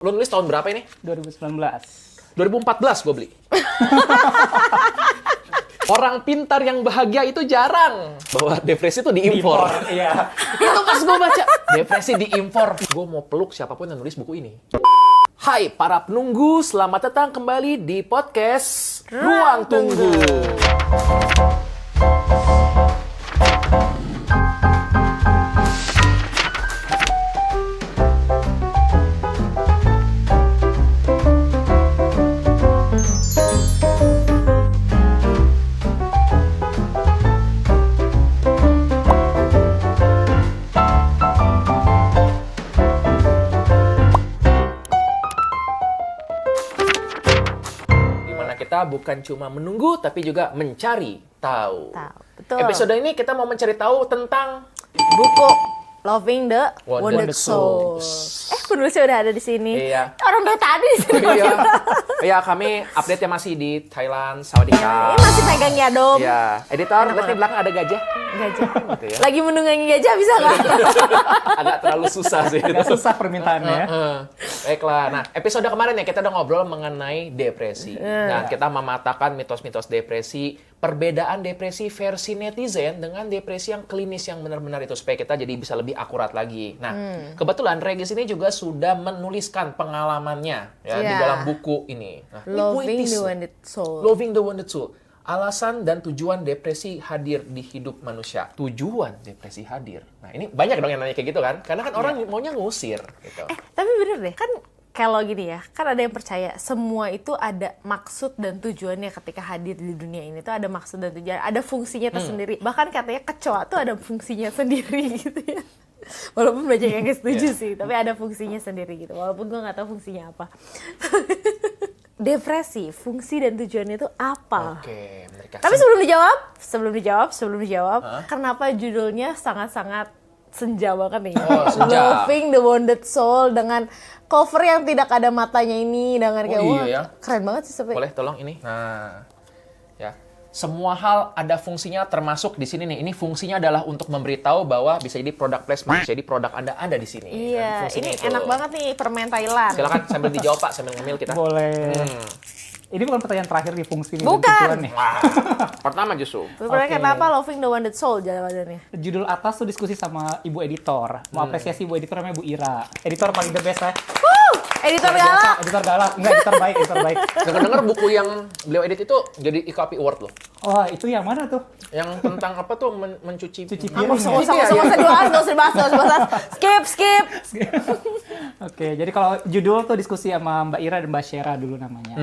Lu nulis tahun berapa ini? 2019. 2014 gue beli. Orang pintar yang bahagia itu jarang. Bahwa depresi itu diimpor. Iya. Itu pas gue baca, depresi diimpor. Gue mau peluk siapapun yang nulis buku ini. Hai para penunggu, selamat datang kembali di podcast Ruang Tunggu. Kita bukan cuma menunggu, tapi juga mencari tahu. Betul. Episode ini kita mau mencari tahu tentang buku Loving the Wounded Wounded Soul. Penulisnya udah ada di sini. Iya. Orang dari tadi di sini. Iya. Iya, kami update-nya masih di Thailand, Sawadika. Ini masih pegang ya, Dom. Iya. Editor, lihat di belakang ada gajah. Gajah. Gitu ya. Lagi menunggangi gajah bisa nggak? Agak terlalu susah sih. Agak susah permintaannya. Baiklah. Nah, episode kemarin ya kita udah ngobrol mengenai depresi. Nah, kita mematakan mitos-mitos depresi, perbedaan depresi versi netizen dengan depresi yang klinis yang benar-benar itu supaya kita jadi bisa lebih akurat lagi. Nah, kebetulan Regis ini juga sudah menuliskan pengalamannya ya di dalam buku ini. Nah, ini Loving puitis. the Wounded Soul. Loving the Wounded Soul. Alasan dan tujuan depresi hadir di hidup manusia. Tujuan depresi hadir. Nah, ini banyak dong yang nanya kayak gitu kan? Karena kan orang maunya ngusir gitu. Tapi bener deh, kan kalau gini ya, kan ada yang percaya semua itu ada maksud dan tujuannya ketika hadir di dunia ini tuh ada maksud dan tujuan, ada fungsinya tersendiri. Bahkan katanya kecoa tuh ada fungsinya sendiri gitu ya. Walaupun banyak yang nggak setuju sih, tapi ada fungsinya sendiri gitu. Walaupun gue nggak tahu fungsinya apa. Depresi, fungsi dan tujuannya itu apa? Oke, mereka. Tapi sebelum dijawab, kenapa judulnya sangat-sangat senja banget nih? Oh, senja. Loving the Wounded Soul dengan cover yang tidak ada matanya ini dengan kayak iya wah, ya. keren banget sih sampai. Boleh tolong ini. Nah, ya. Semua hal ada fungsinya termasuk di sini nih. Ini fungsinya adalah untuk memberitahu bahwa bisa jadi product placement, bisa jadi produk Anda ada di sini. Iya, Fungsinya ini itu. enak banget nih permen Thailand. Silakan sambil dijawab Pak, sambil ngemil kita. Boleh. Ini bukan pertanyaan terakhir di fungsi ini. Bukan. Dan tujuan nih. Wah, pertama justru. Sebenarnya Oke. kenapa Loving the Wounded Soul jawabannya? Judul atas tuh diskusi sama ibu editor. Mau apresiasi ibu editor namanya Bu Ira. Editor paling the best ya. Editor Luar biasa. galak. Editor galak. Enggak, editor baik, editor baik. Dengar-dengar buku yang beliau edit itu jadi IKP Award loh. Wah, itu yang mana tuh? Yang tentang apa tuh mencuci Cuci Nggak piring. usah ya? dibahas. Skip. Oke, jadi kalau judul tuh diskusi sama Mbak Ira dan Mbak Syera dulu namanya.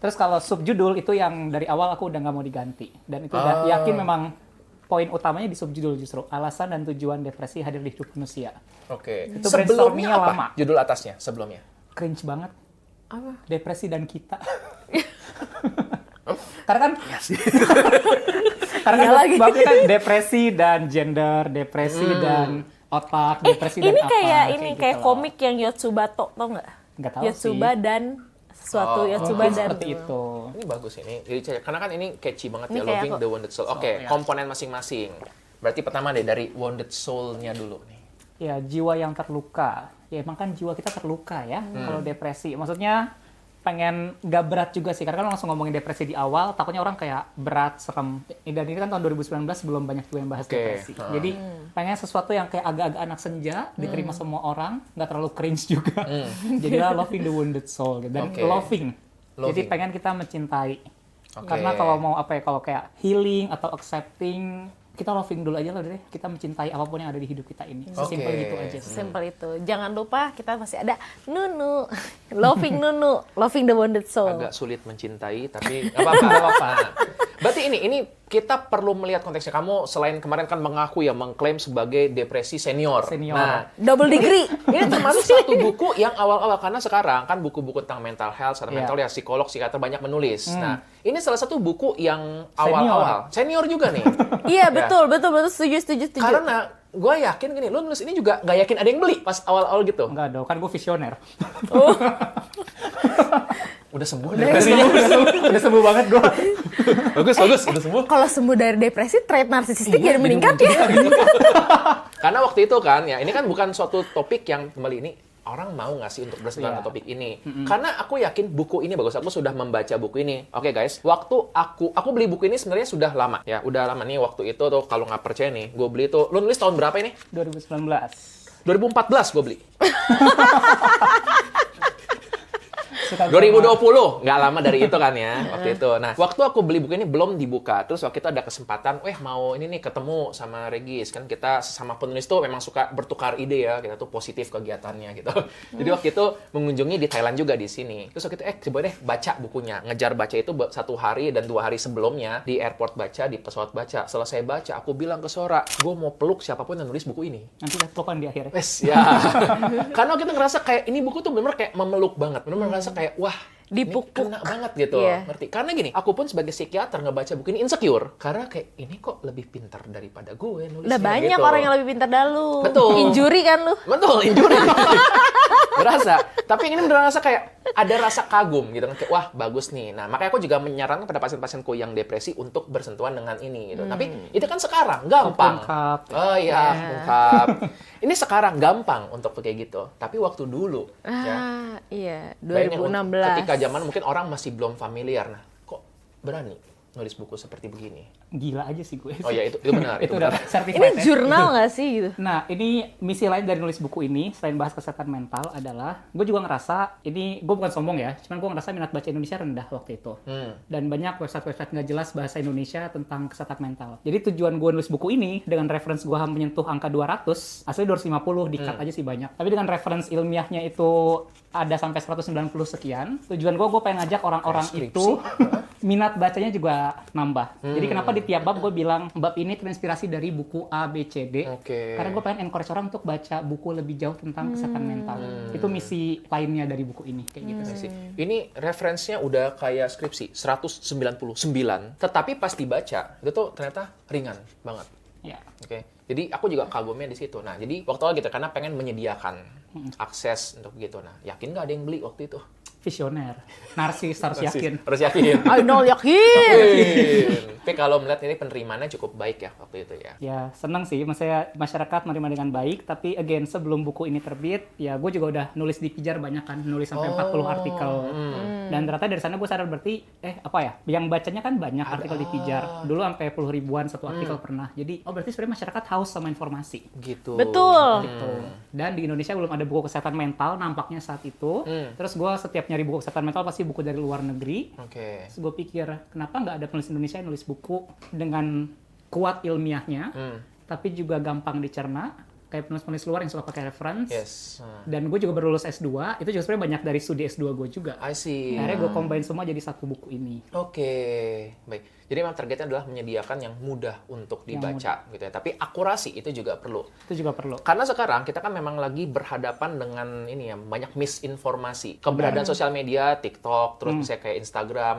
Terus kalau subjudul itu yang dari awal aku udah nggak mau diganti. Dan itu udah yakin memang poin utamanya di subjudul justru. Alasan dan tujuan depresi hadir di hidup manusia. Oke. Itu Sebelumnya brainstormingnya apa? lama. Judul atasnya sebelumnya. Cringe banget. Apa? Depresi dan kita. Karena kan karena Iya kan lagi. babnya kan depresi dan gender, depresi dan otak, depresi dan Ini apa. kayak ini gitu kayak loh. komik yang Yotsubato, tau nggak? Nggak tahu Yotsuba sih. dan sesuatu Yotsuba Mungkin dan seperti itu. Ini bagus ini. Jadi karena kan ini catchy banget Ini ya, kayak Loving aku- the Wounded Soul. Oke, ya. komponen masing-masing. Berarti pertama deh dari Wounded Soul-nya dulu nih. Ya, jiwa yang terluka. Ya, emang kan jiwa kita terluka ya kalau depresi. Maksudnya pengen gak berat juga sih. Karena kan langsung ngomongin depresi di awal, takutnya orang kayak berat, serem. Dan ini kan tahun 2019 belum banyak juga yang bahas Oke. depresi. Jadi pengen sesuatu yang kayak agak-agak anak senja, diterima semua orang, nggak terlalu cringe juga. Jadilah Loving the Wounded Soul. Dan Oke. loving. Jadi Loving. pengen kita mencintai. Oke. Karena kalau mau apa ya, kalau kayak healing atau accepting, kita loving dulu aja lah deh. Kita mencintai apapun yang ada di hidup kita ini. Sesimpel Oke. gitu aja sih. Simple itu. Jangan lupa kita masih ada Nunu. Loving Nunu. Loving the Wounded Soul. Agak sulit mencintai, tapi nggak apa-apa. nggak apa-apa. Berarti ini kita perlu melihat konteksnya. Kamu selain kemarin kan mengaku ya, mengklaim sebagai depresi senior. Senior. Nah, Double degree. ini termasuk satu buku yang awal-awal. Karena sekarang kan buku-buku tentang mental health, secara Iya. mental ya psikolog, psikiater banyak menulis. Nah, ini salah satu buku yang awal-awal. Senior juga nih. Iya, betul. Setuju. Karena gue yakin gini, lu nulis ini juga nggak yakin ada yang beli pas awal-awal gitu. Enggak dong, kan gue visioner. Udah sembuh. Udah sembuh banget gue. Bagus, udah sembuh. Kalau sembuh dari depresi, trait narsisistik jadi meningkat ya. Karena waktu itu kan, ya ini kan bukan suatu topik yang kembali ini orang mau nggak sih untuk bersentuhan Iya. ke topik ini? Karena aku yakin buku ini bagus. Aku sudah membaca buku ini. Oke guys, waktu aku beli buku ini sebenarnya sudah lama. Ya, udah lama nih waktu itu tuh kalau nggak percaya nih, gue beli tuh. Lu nulis tahun berapa ini? 2019. 2014 gue beli. Suka 2020, nggak lama dari itu kan ya, waktu itu. Nah, waktu aku beli buku ini belum dibuka. Terus waktu itu ada kesempatan, mau ini nih ketemu sama Regis. Kan kita sama penulis tuh memang suka bertukar ide ya, kita tuh positif kegiatannya gitu. Jadi waktu itu mengunjungi di Thailand juga di sini. Terus waktu itu, coba deh baca bukunya. Ngejar baca itu 1 hari dan 2 hari sebelumnya di airport baca, di pesawat baca. Selesai baca, aku bilang ke Sora, gue mau peluk siapapun yang nulis buku ini. Nanti kita pelukan di akhir ya. Wes, ya. Karena kita ngerasa kayak ini buku tuh bener-bener kayak memeluk banget. Bener-bener ngerasa kayak, wah, Dipuk-puk. ini kena banget gitu. Iya. Ngerti? Karena gini, aku pun sebagai psikiater ngebaca buku ini insecure. Karena kayak, ini kok lebih pintar daripada gue nulisnya. Udah banyak gitu. orang yang lebih pintar dari lu. Betul. Injury kan lu. Betul, injury. Berasa. Tapi yang ini beneran rasa kayak ada rasa kagum gitu kan. Kayak, wah bagus nih. Nah, makanya aku juga menyarankan pada pasien-pasienku yang depresi untuk bersentuhan dengan ini gitu. Tapi itu kan sekarang, gampang. Ungkap. Oh iya, ungkap. Ini sekarang gampang untuk kayak gitu. Tapi waktu dulu, ya. Iya, Bayangin, 2016. ketika zaman mungkin orang masih belum familiar. Nah, kok berani nulis buku seperti begini? Gila aja sih gue. Oh ya, itu benar. Itu benar. udah Ini certified ya. jurnal nggak sih gitu? Nah, ini misi lain dari nulis buku ini, selain bahas kesehatan mental adalah, gue juga ngerasa, ini gue bukan sombong ya, cuman gue ngerasa minat baca Indonesia rendah waktu itu. Dan banyak website-website nggak jelas bahasa Indonesia tentang kesehatan mental. Jadi tujuan gue nulis buku ini, dengan reference gue menyentuh angka 200, asli 250, di-cut aja sih banyak. Tapi dengan reference ilmiahnya itu ada sampai 190 sekian, tujuan gue pengen ngajak orang-orang Kayak itu, minat bacanya juga nambah. Jadi kenapa di tiap bab gue bilang, bab ini terinspirasi dari buku A, B, C, D. Oke. Karena gue pengen encourage orang untuk baca buku lebih jauh tentang kesehatan mental. Itu misi lainnya dari buku ini, kayak gitu sih. Ini referensinya udah kayak skripsi, 199. Tetapi pas dibaca, itu tuh ternyata ringan banget. Ya. Oke. Jadi aku juga kagumnya di situ. Nah, jadi waktu awal gitu karena pengen menyediakan akses untuk gitu. Nah, yakin nggak ada yang beli waktu itu? Visioner, narsis, harus yakin. Harus yakin. I know, yakin. Yakin. Tapi kalau melihat ini penerimaannya cukup baik ya waktu itu ya. Ya, senang sih. Maksudnya masyarakat menerima dengan baik. Tapi again, sebelum buku ini terbit, ya gue juga udah nulis di Pijar banyak kan. Nulis sampai 40 artikel. Dan ternyata dari sana gue sadar berarti, apa ya, yang bacanya kan banyak artikel di Pijar. Dulu sampai puluh ribuan satu artikel pernah. Jadi, berarti sebenarnya masyarakat haus sama informasi. Gitu. Betul. Gitu. Dan di Indonesia belum ada buku kesehatan mental nampaknya saat itu. Terus gue setiap nyari buku kesehatan mental pasti buku dari luar negeri. Oke. Terus gue pikir, kenapa nggak ada penulis Indonesia yang nulis buku dengan kuat ilmiahnya, tapi juga gampang dicerna, kayak penulis-penulis luar yang suka pakai reference. Yes. Dan gue juga baru lulus S2, itu juga sebenarnya banyak dari studi S2 gue juga. I see. Akhirnya gue combine semua jadi satu buku ini. Oke, baik. Jadi memang targetnya adalah menyediakan yang mudah untuk dibaca gitu ya. Tapi akurasi itu juga perlu. Itu juga perlu. Karena sekarang kita kan memang lagi berhadapan dengan ini ya, banyak misinformasi. Keberadaan sosial media, TikTok, terus misalnya kayak Instagram,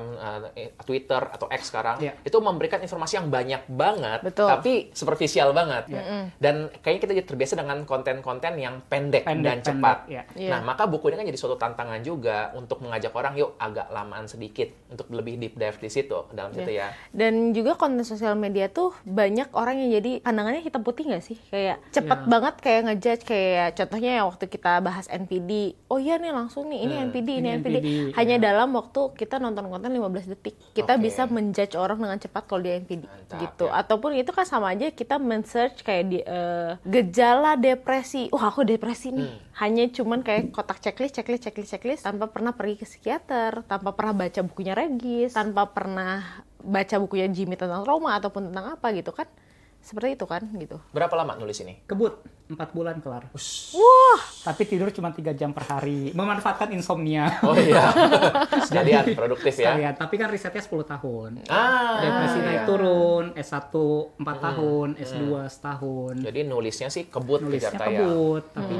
Twitter atau X sekarang, itu memberikan informasi yang banyak banget, Betul. tapi superficial banget. Dan kayaknya kita jadi terbiasa dengan konten-konten yang pendek dan cepat. ya. Nah, maka buku ini kan jadi suatu tantangan juga untuk mengajak orang, yuk agak lamaan sedikit untuk lebih deep dive di situ, dalam situ ya. Dan juga konten sosial media tuh banyak orang yang jadi pandangannya hitam putih nggak sih? Kayak cepet banget kayak ngejudge, kayak contohnya waktu kita bahas NPD. Oh iya nih langsung nih, ini NPD, ini NPD. Hanya dalam waktu kita nonton konten 15 detik. Kita Oke. bisa menjudge orang dengan cepat kalau dia NPD. Mantap, Gitu. ya. Ataupun itu kan sama aja kita men-search kayak di, gejala depresi. Wah aku depresi nih. Hanya cuman kayak kotak checklist tanpa pernah pergi ke psikiater, tanpa pernah baca bukunya Regis, tanpa pernah baca bukunya Jimmy tentang trauma ataupun tentang apa gitu kan. Seperti itu kan gitu. Berapa lama nulis ini? Kebut, 4 bulan kelar. Wah, Tapi tidur cuma 3 jam per hari. Memanfaatkan insomnia. Oh iya, sekalian produktif ya. Sekalian. Tapi kan risetnya 10 tahun. iya. Depresi naik turun, S1 4 tahun, S2 setahun. Jadi nulisnya sih kebut Nulisnya kejar tayang. kebut, tapi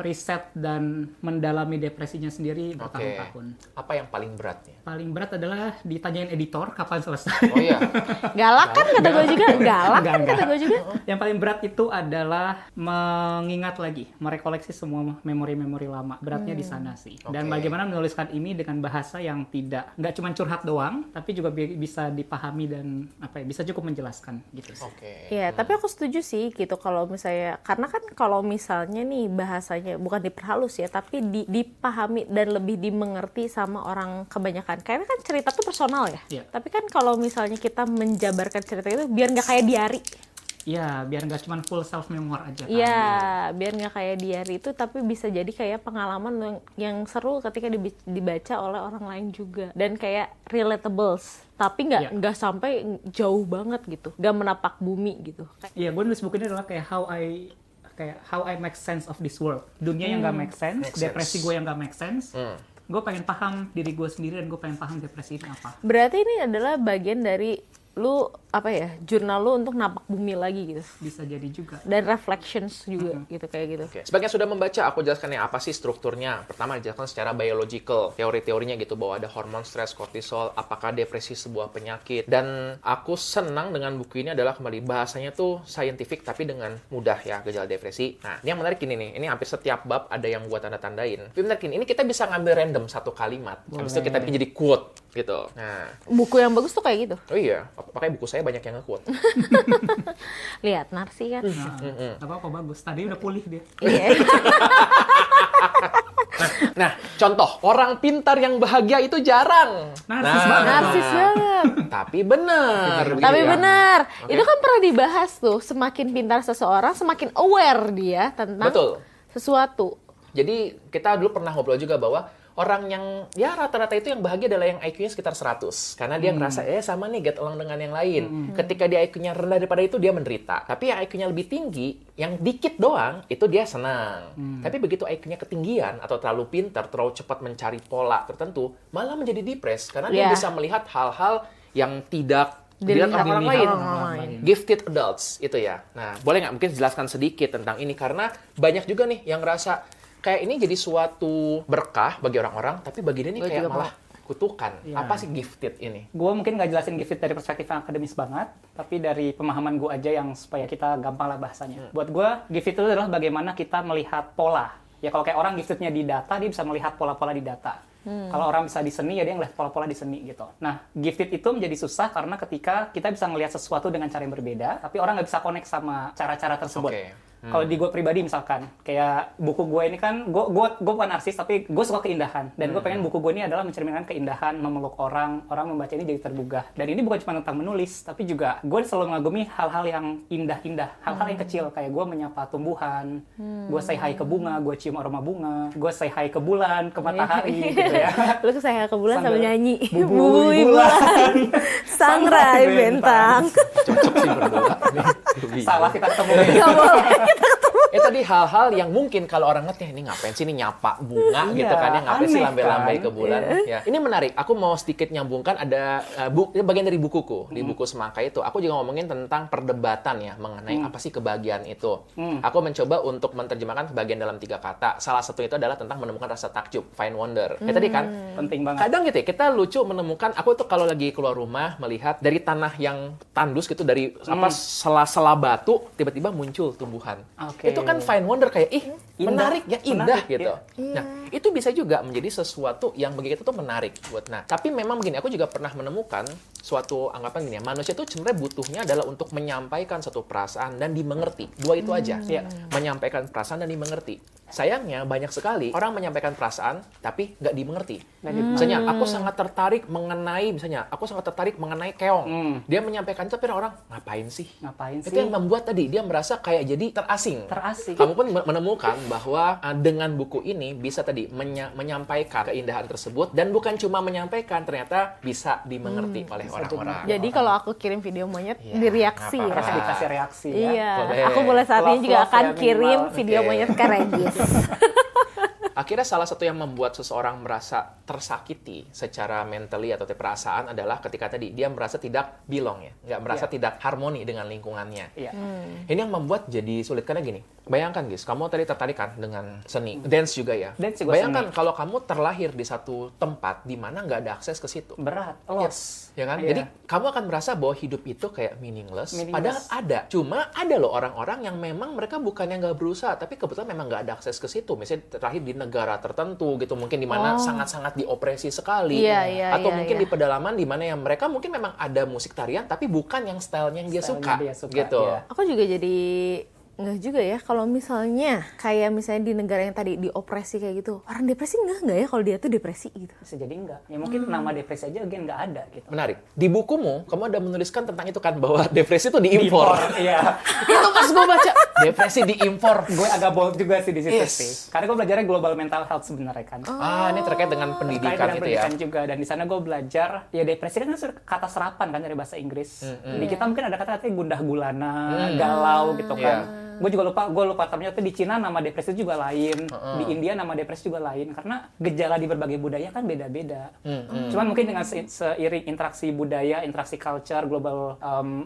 riset dan mendalami depresinya sendiri Oke. bertahun-tahun. Apa yang paling beratnya? Paling berat adalah ditanyain editor kapan selesai. Oh iya. galak kan kata gue juga, galak kan Enggak. gue juga. Yang paling berat itu adalah mengingat lagi, merekoleksi semua memori-memori lama. Beratnya di sana sih. Dan Oke. bagaimana menuliskan ini dengan bahasa yang nggak cuma curhat doang, tapi juga bisa dipahami dan bisa cukup menjelaskan gitu sih. Oke. Iya, tapi aku setuju sih gitu kalau misalnya, karena kan kalau misalnya nih bahasanya bukan diperhalus ya, tapi dipahami dan lebih dimengerti sama orang kebanyakan. Karena kan cerita tuh personal ya. Iya. Tapi kan kalau misalnya kita menjabarkan cerita itu biar nggak kayak diary. Iya, biar nggak cuma full self memoir aja kan. Iya, biar nggak kayak diary itu, tapi bisa jadi kayak pengalaman yang seru ketika dibaca oleh orang lain juga, dan kayak relatables, tapi nggak sampai jauh banget gitu, nggak menapak bumi gitu. Iya, gue nulis buku ini adalah kayak how I make sense of this world. Dunia yang nggak make sense, Make sense. depresi gue yang nggak make sense. Gue pengen paham diri gue sendiri dan gue pengen paham depresi ini apa. Berarti ini adalah bagian dari lu jurnal lu untuk napak bumi lagi gitu, Bisa jadi juga. dan reflections juga gitu kayak gitu. Oke. Sebagian sudah membaca, aku jelaskan ya apa sih strukturnya. Pertama dijelaskan secara biological, teori-teorinya gitu, bahwa ada hormon stres, kortisol, apakah depresi sebuah penyakit. Dan aku senang dengan buku ini adalah kembali bahasanya tuh scientific tapi dengan mudah ya, gejala depresi. Nah, ini yang menarik ini nih, ini hampir setiap bab ada yang gua tanda-tandain. Tapi menarik ini kita bisa ngambil random satu kalimat, habis itu kita bikin jadi quote gitu. Nah, Buku yang bagus tuh kayak gitu. oh iya, makanya buku saya banyak yang nge-quote. Lihat Narsi kan. Nah, apa bagus. Tadi udah pulih dia. Iya. Nah, contoh, orang pintar yang bahagia itu jarang. Narsis banget. Narsis banget. Tapi benar. Tapi begitu ya. benar, Oke. itu kan pernah dibahas tuh, semakin pintar seseorang, semakin aware dia tentang Betul. sesuatu. Jadi kita dulu pernah ngobrol juga bahwa orang yang ya rata-rata itu yang bahagia adalah yang IQ-nya sekitar 100. Karena dia ngerasa sama nih get along dengan yang lain. Ketika dia IQ-nya rendah daripada itu dia menderita. Tapi yang IQ-nya lebih tinggi, yang dikit doang, itu dia senang. Tapi begitu IQ-nya ketinggian atau terlalu pintar, terlalu cepat mencari pola tertentu, malah menjadi depres. Karena dia Yeah. bisa melihat hal-hal yang tidak Dilihat dilihat orang lain. orang lain. Gifted adults itu ya. Nah, boleh nggak mungkin jelaskan sedikit tentang ini, karena banyak juga nih yang ngerasa kayak ini jadi suatu berkah bagi orang-orang, tapi bagi dia ini Gua kayak juga malah kutukan. Iya. Apa sih gifted ini? Gue mungkin nggak jelasin gifted dari perspektif yang akademis banget, tapi dari pemahaman gue aja yang supaya kita gampang lah bahasanya. Buat gue, gifted itu adalah bagaimana kita melihat pola. Ya kalau kayak orang giftednya di data, dia bisa melihat pola-pola di data. Kalau orang bisa di seni, ya dia ngeliat pola-pola di seni gitu. Nah, gifted itu menjadi susah karena ketika kita bisa ngelihat sesuatu dengan cara yang berbeda, tapi orang nggak bisa connect sama cara-cara tersebut. Oke. Kalau di gue pribadi misalkan, kayak buku gue ini kan, gue bukan narsis, tapi gue suka keindahan. Dan gue pengen buku gue ini adalah mencerminkan keindahan, memeluk orang membaca ini jadi tergugah. Dan ini bukan cuma tentang menulis, tapi juga gue selalu mengagumi hal-hal yang indah-indah, hal-hal yang kecil, kayak gue menyapa tumbuhan, gue say hi ke bunga, gue cium aroma bunga, gue say hi ke bulan, ke matahari, gitu ya. Lu ke saya ke bulan sambil Sambil nyanyi. bubui bulan, sangrai bentang. Cocok sih berdua. Ini Salah kita ketemu. Gak boleh. tadi hal-hal yang mungkin kalau orang ngerti, ini ngapain sih ini nyapa bunga Iya, gitu kan ya, ngapain sih aneh lambai-lambai kan? ke bulan. Ya. Ini menarik, aku mau sedikit nyambungkan, ada ini bagian dari bukuku, di buku Semangka itu, aku juga ngomongin tentang perdebatan ya, mengenai apa sih kebahagiaan itu. Aku mencoba untuk menerjemahkan kebahagiaan dalam 3 kata, salah satu itu adalah tentang menemukan rasa takjub, find wonder. Ya tadi kan, Penting banget. kadang gitu ya, kita lucu menemukan, aku tuh kalau lagi keluar rumah, melihat dari tanah yang tandus gitu, dari apa sela-sela batu, tiba-tiba muncul tumbuhan. Oke. Itu kan find wonder, kayak, ih, Indah. menarik ya, indah Menarik, gitu. Nah, itu bisa juga menjadi sesuatu yang bagi kita tuh menarik buat. Nah, tapi memang begini, aku juga pernah menemukan suatu anggapan gini ya, manusia itu sebenarnya butuhnya adalah untuk menyampaikan satu perasaan dan dimengerti. Dua itu aja. Iya. Menyampaikan perasaan dan dimengerti. Sayangnya banyak sekali orang menyampaikan perasaan tapi nggak dimengerti. Misalnya aku sangat tertarik mengenai keong. Dia menyampaikan itu, tapi orang ngapain sih? Ngapain Itu sih? yang membuat tadi dia merasa kayak jadi terasing. Terasing. Kamu pun menemukan bahwa dengan buku ini bisa tadi menyampaikan keindahan tersebut, dan bukan cuma menyampaikan, ternyata bisa dimengerti oleh orang-orang. Jadi kalau aku kirim video monyet, Iya, direaksi nggak ya. apa-apa. Dikasih reaksi ya. Iya, Boleh. aku mulai saat ini juga Love-love akan ya, kirim minimal. video Oke. monyet ke Regis. Akhirnya salah satu yang membuat seseorang merasa tersakiti secara mentally atau perasaan adalah ketika tadi dia merasa tidak belong ya, nggak merasa tidak harmoni dengan lingkungannya. Iya. Ini yang membuat jadi sulit karena gini. Bayangkan guys, kamu tadi tertarik kan dengan seni, dance juga ya. Dance juga Bayangkan seni. kalau kamu terlahir di satu tempat di mana nggak ada akses ke situ. Berat, los. Ya kan? Iya. Jadi kamu akan merasa bahwa hidup itu kayak meaningless. Padahal Meaningless. ada. Cuma ada loh orang-orang yang memang mereka bukannya nggak berusaha, tapi kebetulan memang nggak ada akses ke situ. Misalnya terakhir di negara tertentu gitu, mungkin di mana sangat-sangat diopresi sekali. Atau mungkin di pedalaman di mana yang mereka mungkin memang ada musik tarian, tapi bukan yang stylenya yang dia suka. Stylenya dia suka, Gitu. iya. Aku juga jadi nggak juga ya kalau misalnya kayak misalnya di negara yang tadi diopresi kayak gitu, orang depresi nggak ya kalau dia tuh depresi gitu. Bisa jadi enggak. Ya mungkin nama depresi aja again nggak ada gitu. Menarik. Di bukumu, kamu ada menuliskan tentang itu kan, bahwa depresi itu diimpor. Iya. Itu pas gue baca, depresi diimpor. Gue agak bold juga sih di situ Yes. sih. Karena gue belajarnya global mental health sebenarnya kan. Ini terkait dengan Terkait pendidikan dengan itu ya. pendidikan juga, dan di sana gue belajar ya depresi kan kata serapan kan dari bahasa Inggris. Di kita mungkin ada kata-katanya gundah gulana, galau gitu kan. Gue juga lupa termnya, tapi di Cina nama depresi juga lain, di India nama depresi juga lain, karena gejala di berbagai budaya kan beda-beda. Cuman mungkin dengan seiring interaksi budaya, interaksi culture, global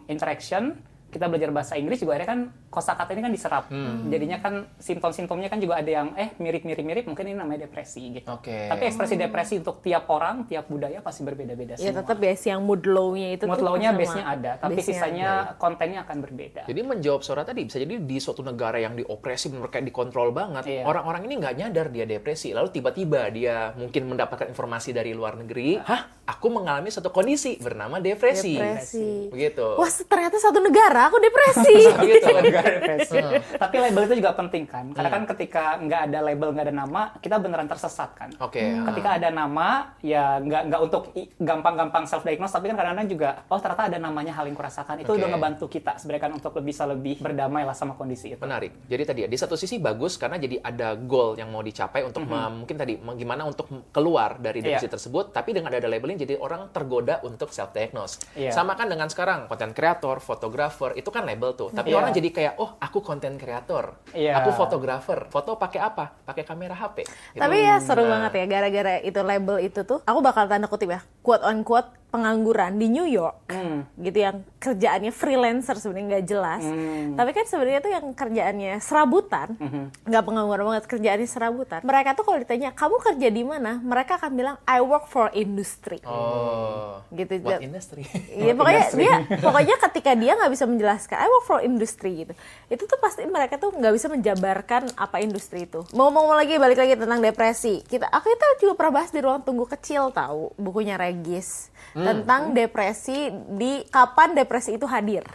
interaction, kita belajar bahasa Inggris juga akhirnya kan kosakata ini kan diserap. Jadinya kan simptom-simptomnya kan juga ada yang mirip-mirip, mungkin ini namanya depresi gitu. Oke. Tapi ekspresi depresi untuk tiap orang, tiap budaya pasti berbeda-beda Ya semua. tetap ya si yang mood low-nya itu Mood tuh low-nya sama. base-nya ada, tapi Base-nya sisanya kontennya akan berbeda. Jadi menjawab Sora tadi, bisa jadi di suatu negara yang diopresi, mereka dikontrol banget, Iya. orang-orang ini nggak nyadar dia depresi. Lalu tiba-tiba dia mungkin mendapatkan informasi dari luar negeri, aku mengalami suatu kondisi bernama depresi. Depresi. Begitu. Wah, ternyata satu negara aku depresi. Begitu. Negara depresi. Tapi label itu juga penting kan, karena kan ketika nggak ada label, nggak ada nama, kita beneran tersesat kan. Oke. Ketika ada nama, ya nggak untuk gampang-gampang self-diagnose, tapi kan kadang-kadang juga, oh ternyata ada namanya hal yang kurasakan. Itu Oke. udah ngebantu kita sebenarnya kan untuk bisa lebih berdamai lah sama kondisi itu. Menarik. Jadi tadi ya, di satu sisi bagus karena jadi ada goal yang mau dicapai untuk mungkin tadi gimana untuk keluar dari depresi Iya. tersebut, tapi dengan ada labeling jadi orang tergoda untuk self diagnose. Iya. Sama kan dengan sekarang konten kreator, fotografer, itu kan label tuh. Tapi Iya. orang jadi kayak, oh aku konten kreator, Iya. aku fotografer, foto pakai apa? Pakai kamera HP. Gitu. Tapi ya seru Nah. banget ya, gara-gara itu label itu tuh, aku bakal tanda kutip ya, quote on quote pengangguran di New York, gitu yang kerjaannya freelancer sebenarnya nggak jelas. Tapi kan sebenarnya tuh yang kerjaannya serabutan, nggak pengangguran banget, kerjaannya serabutan. Mereka tuh kalau ditanya kamu kerja di mana, mereka akan bilang I work for industry. Oh. Gitu. What industry? Iya pokoknya ketika dia nggak bisa menjelaskan I work for industry gitu, itu tuh pasti mereka tuh nggak bisa menjabarkan apa industri itu. Mau lagi balik lagi tentang depresi, kita juga pernah bahas di ruang tunggu kecil tahu bukunya Regis tentang depresi, di kapan depresi itu hadir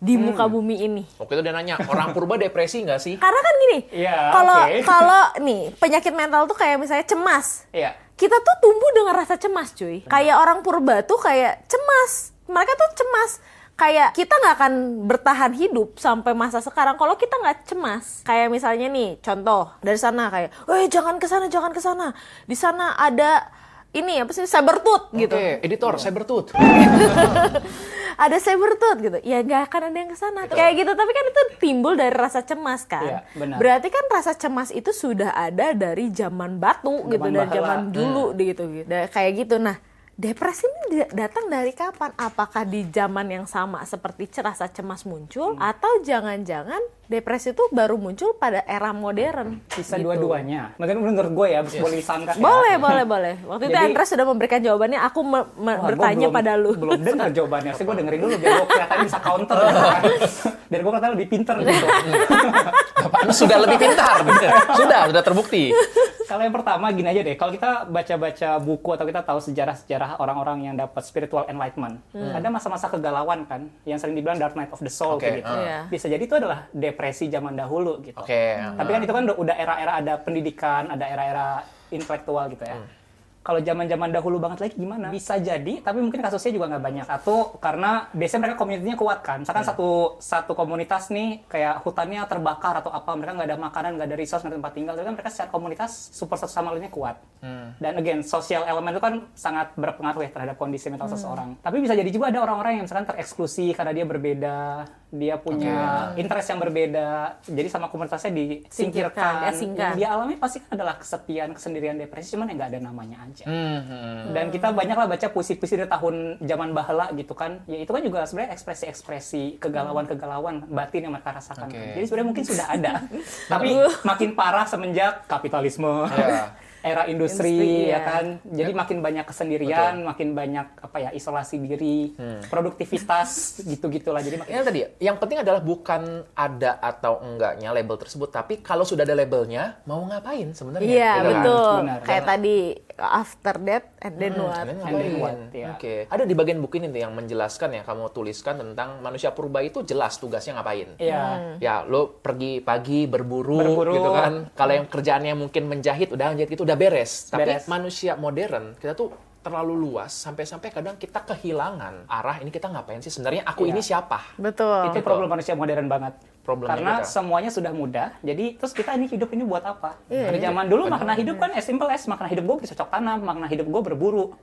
di muka bumi ini. Waktu itu dia nanya, orang purba depresi nggak sih? Karena kan gini, Iya, oke. kalau nih penyakit mental tuh kayak misalnya cemas. Iya. Kita tuh tumbuh dengan rasa cemas, cuy. Kayak orang purba tuh kayak cemas. Mereka tuh cemas. Kayak kita nggak akan bertahan hidup sampai masa sekarang kalau kita nggak cemas. Kayak misalnya nih, contoh dari sana kayak, jangan ke sana, jangan ke sana. Di sana ada ini apa sih, sabertooth gitu. Oke, editor, Sabertooth. Ada sabertooth gitu. Ya nggak akan ada yang ke sana. Kayak gitu, tapi kan itu timbul dari rasa cemas kan. Iya, benar. Berarti kan rasa cemas itu sudah ada dari zaman batu gitu, dari bahala. zaman dulu gitu. Kayak gitu. Nah, depresi ini datang dari kapan? Apakah di zaman yang sama seperti rasa cemas muncul, atau jangan-jangan depresi itu baru muncul pada era modern? Bisa gitu. dua-duanya. Mungkin menurut gue ya, boleh disangka ya. Boleh. Waktu itu Jadi- Andra sudah memberikan jawabannya, aku Wah, gua bertanya pada lu. Belum dengar jawabannya. Sih gue dengerin dulu biar gue kelihatan bisa counter gitu kan. Biar gue kelihatan lebih pinter gitu. Bapak Anda sudah lebih pintar. Sudah terbukti. Kalau yang pertama gini aja deh, kalau kita baca-baca buku atau kita tahu sejarah-sejarah orang-orang yang dapat spiritual enlightenment, ada masa-masa kegalauan kan, yang sering dibilang dark night of the soul Oke, kayak gitu. Iya. Bisa jadi itu adalah depresi zaman dahulu gitu. Oke. Tapi kan itu kan udah era-era ada pendidikan, ada era-era intelektual gitu ya. Kalau zaman-zaman dahulu banget lagi gimana? Bisa jadi, tapi mungkin kasusnya juga nggak banyak. Satu, karena biasanya mereka komunitasnya kuat kan. Misalkan satu komunitas nih, kayak hutannya terbakar atau apa, mereka nggak ada makanan, nggak ada resource, nggak ada tempat tinggal. Tapi kan mereka secara komunitas support satu sama lainnya kuat. Dan again, social element itu kan sangat berpengaruh ya terhadap kondisi mental seseorang. Tapi bisa jadi juga ada orang-orang yang misalkan tereksklusi karena dia berbeda. dia punya interest yang berbeda, jadi sama komunitasnya disingkirkan. Diasingkan. Yang dia alami pasti kan adalah kesepian, kesendirian, depresi, cuman yang nggak ada namanya aja. Dan kita banyak lah baca puisi-puisi dari tahun zaman baheula gitu kan, ya itu kan juga sebenarnya ekspresi-ekspresi kegalauan-kegalauan batin yang mereka rasakan. Jadi sebenarnya mungkin sudah ada, tapi makin parah semenjak kapitalisme. Era industri ya kan, jadi makin banyak kesendirian, makin banyak isolasi diri, produktivitas gitu-gitulah. Jadi Ini tadi, yang penting adalah bukan ada atau enggaknya label tersebut, tapi kalau sudah ada labelnya, mau ngapain sebenarnya? Iya, Gitu kan? betul. Benar. Kayak tadi after that and then what. And then And then ngapain? what, ya. Oke. Ada di bagian buku ini tuh yang menjelaskan ya, kamu tuliskan tentang manusia purba itu jelas tugasnya ngapain. ya Ya, lo pergi pagi berburu gitu kan. Kalau yang kerjaannya mungkin menjahit, udah menjahit gitu udah beres. Tapi Beres. manusia modern, kita tuh terlalu luas sampai-sampai kadang kita kehilangan arah. Ini kita ngapain sih sebenarnya? Aku ini siapa? Betul. itu problem manusia modern banget. Problemnya Karena kita. semuanya sudah mudah, jadi terus kita ini hidup ini buat apa? Dari zaman dulu makna hidup kan as simple as makna hidup gue bercocok tanam, makna hidup gue berburu,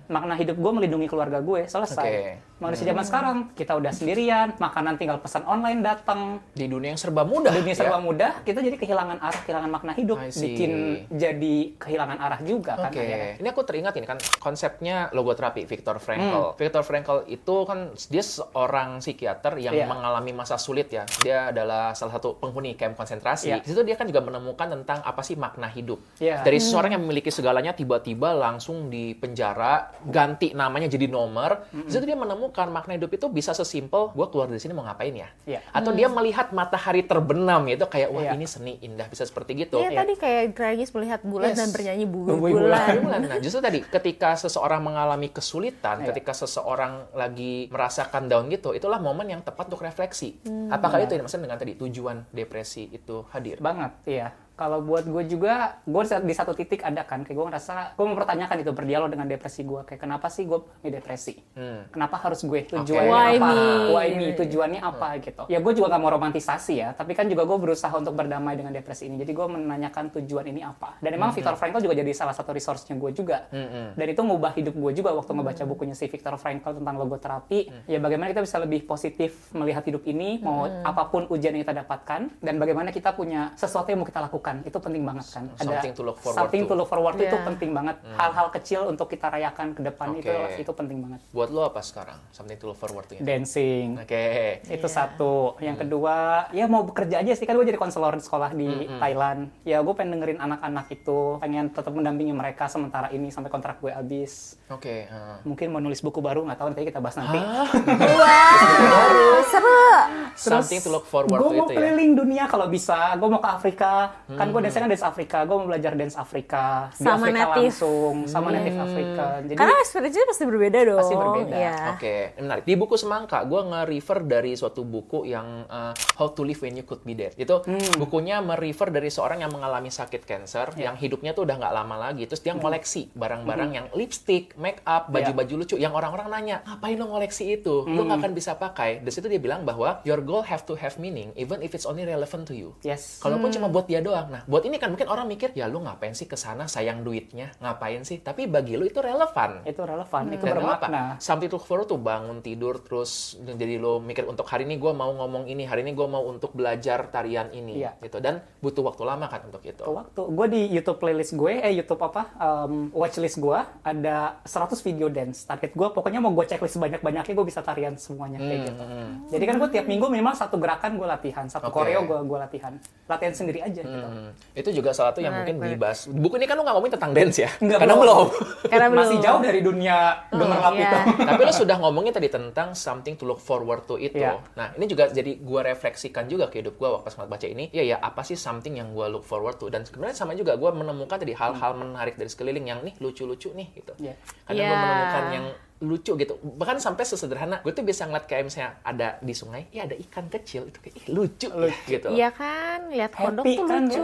makna hidup gue melindungi keluarga gue, selesai. Oke. Manusia zaman sekarang kita udah sendirian, makanan tinggal pesan online datang, Di dunia yang serba mudah. dunia ya? serba mudah, kita jadi kehilangan arah, kehilangan makna hidup, I see. bikin jadi kehilangan arah juga kan Oke, akhirnya. ini aku teringat ini kan konsepnya logoterapi Viktor Frankl. Viktor Frankl itu kan dia seorang psikiater yang Iya. mengalami masa sulit ya. Dia adalah salah satu penghuni camp konsentrasi. Iya. Di situ dia kan juga menemukan tentang apa sih makna hidup. Iya. Dari seseorang yang memiliki segalanya tiba-tiba langsung di penjara, ganti namanya jadi nomor. Di situ dia menemukan makna hidup itu bisa sesimpel gue keluar dari sini mau ngapain ya? Iya. Atau dia melihat matahari terbenam gitu kayak wah Iya. ini seni indah bisa seperti gitu. Iya, tadi kayak Tragis melihat bulan Yes. dan bernyanyi Bulan. bulan. Bulan. Nah, justru tadi ketika seseorang mengalami kesulitan, ketika seseorang lagi merasakan down gitu, itulah momen yang tepat untuk refleksi. Apakah itu yang maksudnya dengan tadi tujuan depresi itu hadir? Banget, iya. Kalau buat gue juga, gue di satu titik ada kan, kayak gue ngerasa, gue mempertanyakan itu, berdialog dengan depresi gue. Kayak kenapa sih gue depresi? Kenapa harus gue? Tujuannya Why apa? me? Why me? Tujuannya apa gitu? Ya gue juga gak mau romantisasi ya, tapi kan juga gue berusaha untuk berdamai dengan depresi ini. Jadi gue menanyakan tujuan ini apa. Dan emang Viktor Frankl juga jadi salah satu resource-nya gue juga. Dan itu ngubah hidup gue juga waktu ngebaca bukunya si Viktor Frankl tentang logoterapi. Ya bagaimana kita bisa lebih positif melihat hidup ini, mau apapun ujian yang kita dapatkan, dan bagaimana kita punya sesuatu yang mau kita lakukan. Itu penting banget kan. Something to look forward something to. to look forward to itu Yeah. penting banget. Hal-hal kecil untuk kita rayakan ke depan Oke. itu penting banget. Buat lo apa sekarang? Something to look forward to ya? Dancing. Oke. Itu satu. Yang kedua, ya mau bekerja aja sih. Kan gue jadi konselor di sekolah di Thailand. Ya gue pengen dengerin anak-anak itu. Pengen tetap mendampingi mereka sementara ini sampai kontrak gue habis. Oke. Mungkin mau nulis buku baru, nggak tahu nanti kita bahas nanti. Wow, seru. Something to look forward Gue to mau itu ya? keliling dunia kalau bisa. Gue mau ke Afrika. Kan gue dance kan dance Afrika. Gue mau belajar dance Afrika. Di Sama Afrika native. langsung. Sama native Afrika. Jadi Karena experience-nya pasti berbeda dong. Pasti berbeda. Iya. Oke, ini menarik. Di buku Semangka, gue nge-refer dari suatu buku yang How to Live When You Could Be Dead. Itu bukunya merefer dari seorang yang mengalami sakit cancer, yang hidupnya tuh udah nggak lama lagi. Terus dia ngoleksi barang-barang yang lipstick, make up, baju-baju lucu. Yang orang-orang nanya, ngapain lo ngoleksi itu? Lo nggak akan bisa pakai. Dari situ dia bilang bahwa your goal have to have meaning, even if it's only relevant to you. yes. Kalaupun cuma buat dia doang. Nah, buat ini kan mungkin orang mikir, ya lu ngapain sih kesana sayang duitnya? Ngapain sih? Tapi bagi lu itu relevan. Itu relevan. Itu Dan bermakna. apa? Something to look forward tuh bangun tidur terus jadi lo mikir untuk hari ini gue mau ngomong ini, hari ini gue mau untuk belajar tarian ini, Iya. gitu. Dan butuh waktu lama kan untuk itu. Waktu gue di YouTube playlist gue, YouTube watchlist gue ada 100 video dance. Target gue pokoknya mau gue checklist sebanyak-banyaknya gue bisa tarian semuanya kayak gitu. Jadi kan gue tiap minggu minimal satu gerakan gue latihan, satu Oke. koreo gue latihan sendiri aja gitu. Itu juga salah satu yang Menarik, mungkin menarik. dibahas. Buku ini kan lu nggak ngomongin tentang dance ya? Enggak, Karena belum. Karena belum. Masih jauh dari dunia gemerlap iya. itu. Tapi lo sudah ngomongin tadi tentang something to look forward to itu. Iya. Nah, ini juga jadi gue refleksikan juga ke hidup gue waktu pas baca ini. Iya ya, apa sih something yang gue look forward to? Dan sebenarnya sama juga gue menemukan tadi hal-hal menarik dari sekeliling yang nih lucu-lucu nih gitu. Iya. Kadang gue Iya. menemukan yang lucu gitu. Bahkan sampai sesederhana, gue tuh bisa ngeliat kayak misalnya ada di sungai, ya ada ikan kecil itu kayak ih, lucu ya, gitu. Iya kan, lihat kodok Happy tuh kan, lucu.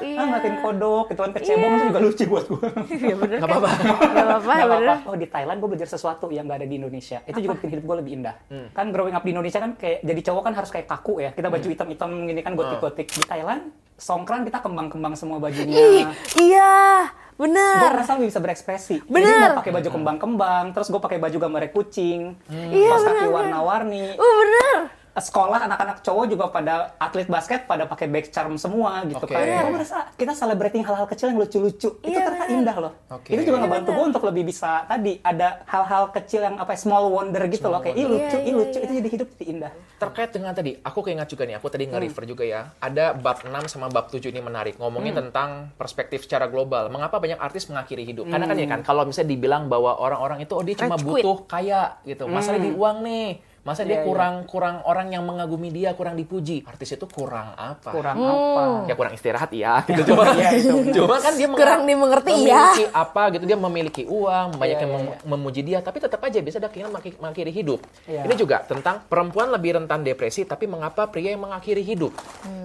Iya. ngeliatin kodok, itu kan kecebong itu juga lucu buat gue. Iya bener Nggak kan? apa-apa. Nggak apa-apa, Nggak bener. apa-apa. Oh, di Thailand gue belajar sesuatu yang nggak ada di Indonesia. Itu juga bikin hidup gue lebih indah. Kan growing up di Indonesia kan kayak jadi cowok kan harus kayak kaku ya. Kita baju hitam-hitam gini kan gotik-gotik. Di Thailand, songkran kita kembang-kembang semua bajunya. Iya, Gue bener. ngerasa lebih bisa berekspresi. Jadi Bener. mau pakai baju kembang-kembang, terus gue pakai baju gambarnya kucing, Iya, kaos kaki bener. warna-warni. Bener. sekolah anak-anak cowok juga pada atlet basket pada pakai back charm semua gitu Oke. kan. Gue merasa kita celebrating hal-hal kecil yang lucu-lucu. Itu Iya, ternyata bener. indah loh. Oke. Itu juga ngebantu gue untuk lebih bisa tadi ada hal-hal kecil yang small wonder gitu loh. Kayak ih lucu, Iya, ih lucu. iya. Itu jadi hidup jadi indah. Terkait dengan tadi, aku keingat juga nih, aku tadi nge-refer juga ya. Ada bab 6 sama bab 7 ini menarik. Ngomongin tentang perspektif secara global. Mengapa banyak artis mengakhiri hidup? Karena kan ya kan, kalau misalnya dibilang bahwa orang-orang itu, dia cuma Rage quit. butuh kaya gitu. Masalah di uang nih. Masa dia Iya, kurang orang yang mengagumi dia, kurang dipuji. Artis itu kurang apa? Kurang apa? Ya kurang istirahat ya gitu. Cuma, Iya, itu benar. cuma kan dia Kurang dimengerti ya. memiliki apa gitu, dia memiliki uang, banyak Iya, yang iya, iya. memuji dia, tapi tetap aja bisa ada keinginan mengakhiri hidup. Iya. Ini juga tentang perempuan lebih rentan depresi, tapi mengapa pria yang mengakhiri hidup?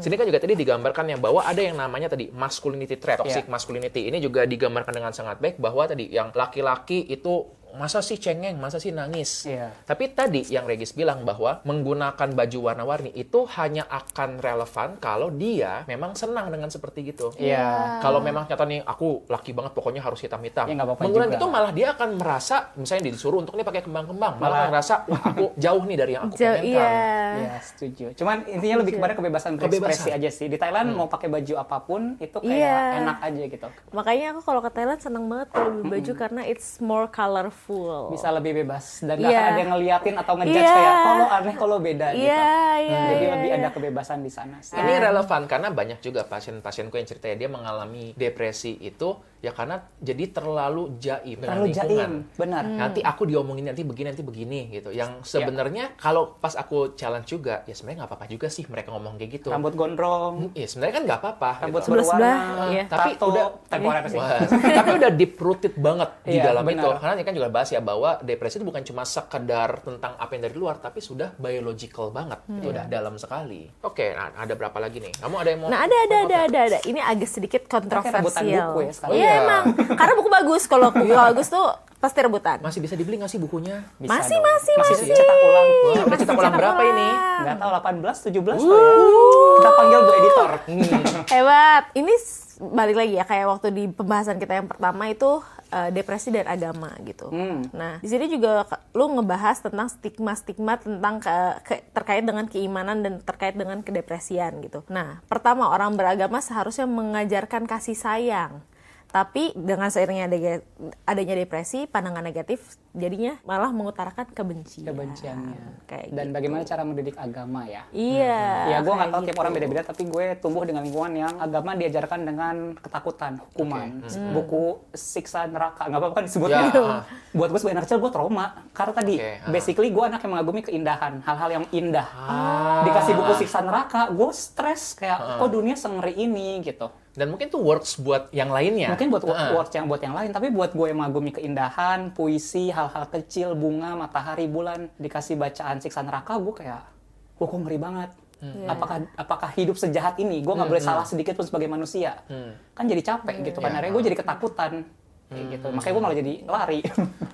Sini kan juga tadi digambarkan yang bahwa ada yang namanya tadi masculinity trap, toxic Iya. masculinity. Ini juga digambarkan dengan sangat baik bahwa tadi yang laki-laki itu masa sih cengeng, masa sih nangis. Iya. Tapi tadi yang Regis bilang bahwa menggunakan baju warna-warni itu hanya akan relevan kalau dia memang senang dengan seperti gitu. Iya. Kalau memang nyata nih, aku laki banget pokoknya harus hitam-hitam. Ya, nggak apa-apa Menggunakan juga. itu malah dia akan merasa, misalnya disuruh untuk nih pakai kembang-kembang. Malah akan merasa, wah aku jauh nih dari yang aku pengenkan. Iya. Iya, setuju. Cuman intinya lebih kepada kebebasan berekspresi aja sih. Di Thailand mau pakai baju apapun itu kayak Iya. enak aja gitu. Makanya aku kalau ke Thailand seneng banget kalau beli baju karena it's more colorful. Bisa lebih bebas dan nggak Iya. ada yang ngeliatin atau ngejudge Iya. kayak kalau aneh kalau beda gitu. Iya, iya, Jadi iya, lebih iya. ada kebebasan di sana sih. Ini relevan karena banyak juga pasien-pasienku yang cerita dia mengalami depresi itu ya karena jadi terlalu jaim dengan Terlalu lingkungan. jaim, benar. Nanti aku diomongin nanti begini gitu. Yang sebenarnya kalau pas aku challenge juga, ya sebenarnya nggak apa-apa juga sih mereka ngomong kayak gitu. Rambut gondrong, Ya sebenarnya kan nggak apa-apa. rambut gitu. Sebelah-sebelah, berwarna, iya. Tapi tato, udah temporer sih. Wah, tapi udah deep rooted banget di Iya, dalam benar. itu. Karena ini kan juga bahas ya bahwa depresi itu bukan cuma sekedar tentang apa yang dari luar, tapi sudah biological banget. Itu udah dalam sekali. Oke, nah ada berapa lagi nih? Kamu ada yang mau? Nah, ada. Ini agak sedikit Kayak rebutan kontroversial. buku ya sekarang. Iya, Iya. emang. Karena buku bagus. Kalau buku bagus tuh pasti rebutan. Masih bisa dibeli nggak sih bukunya? Bisa Masih, dong. masih. cetak ulang. Wah, udah cetak ulang berapa ini? Nggak tahu 18, 17 kali ya. Kita panggil Bu Editor. Hebat. Ini balik lagi ya kayak waktu di pembahasan kita yang pertama itu depresi dan agama gitu. Nah, di sini juga lu ngebahas tentang stigma-stigma tentang terkait dengan keimanan dan terkait dengan kedepresian gitu. Nah, pertama orang beragama seharusnya mengajarkan kasih sayang. Tapi dengan seiringnya adanya depresi, pandangan negatif jadinya malah mengutarakan kebencian. Kebenciannya. Kayak Dan gitu. bagaimana cara mendidik agama ya? Iya. Ya gue nggak kayak tahu tiap gitu. orang beda-beda, tapi gue tumbuh dengan lingkungan yang agama diajarkan dengan ketakutan, hukuman, buku siksa neraka, nggak apa-apa kan disebutnya. Ya. Buat gue sebagai anak kecil gue trauma, karena tadi Oke, basically gue anak yang mengagumi keindahan, hal-hal yang indah. Dikasih buku siksa neraka, gue stres kayak kok dunia sengeri ini gitu. Dan mungkin tuh works buat yang lainnya. Mungkin buat words yang buat yang lain, tapi buat gue yang mengagumi keindahan, puisi, hal-hal kecil, bunga, matahari, bulan, dikasih bacaan siksa neraka, gue kayak, wah kok ngeri banget. Apakah hidup sejahat ini? Gue nggak boleh salah sedikit pun sebagai manusia. Kan jadi capek gitu kan, akhirnya gue jadi ketakutan. Kayak gitu. Makanya gue malah jadi lari.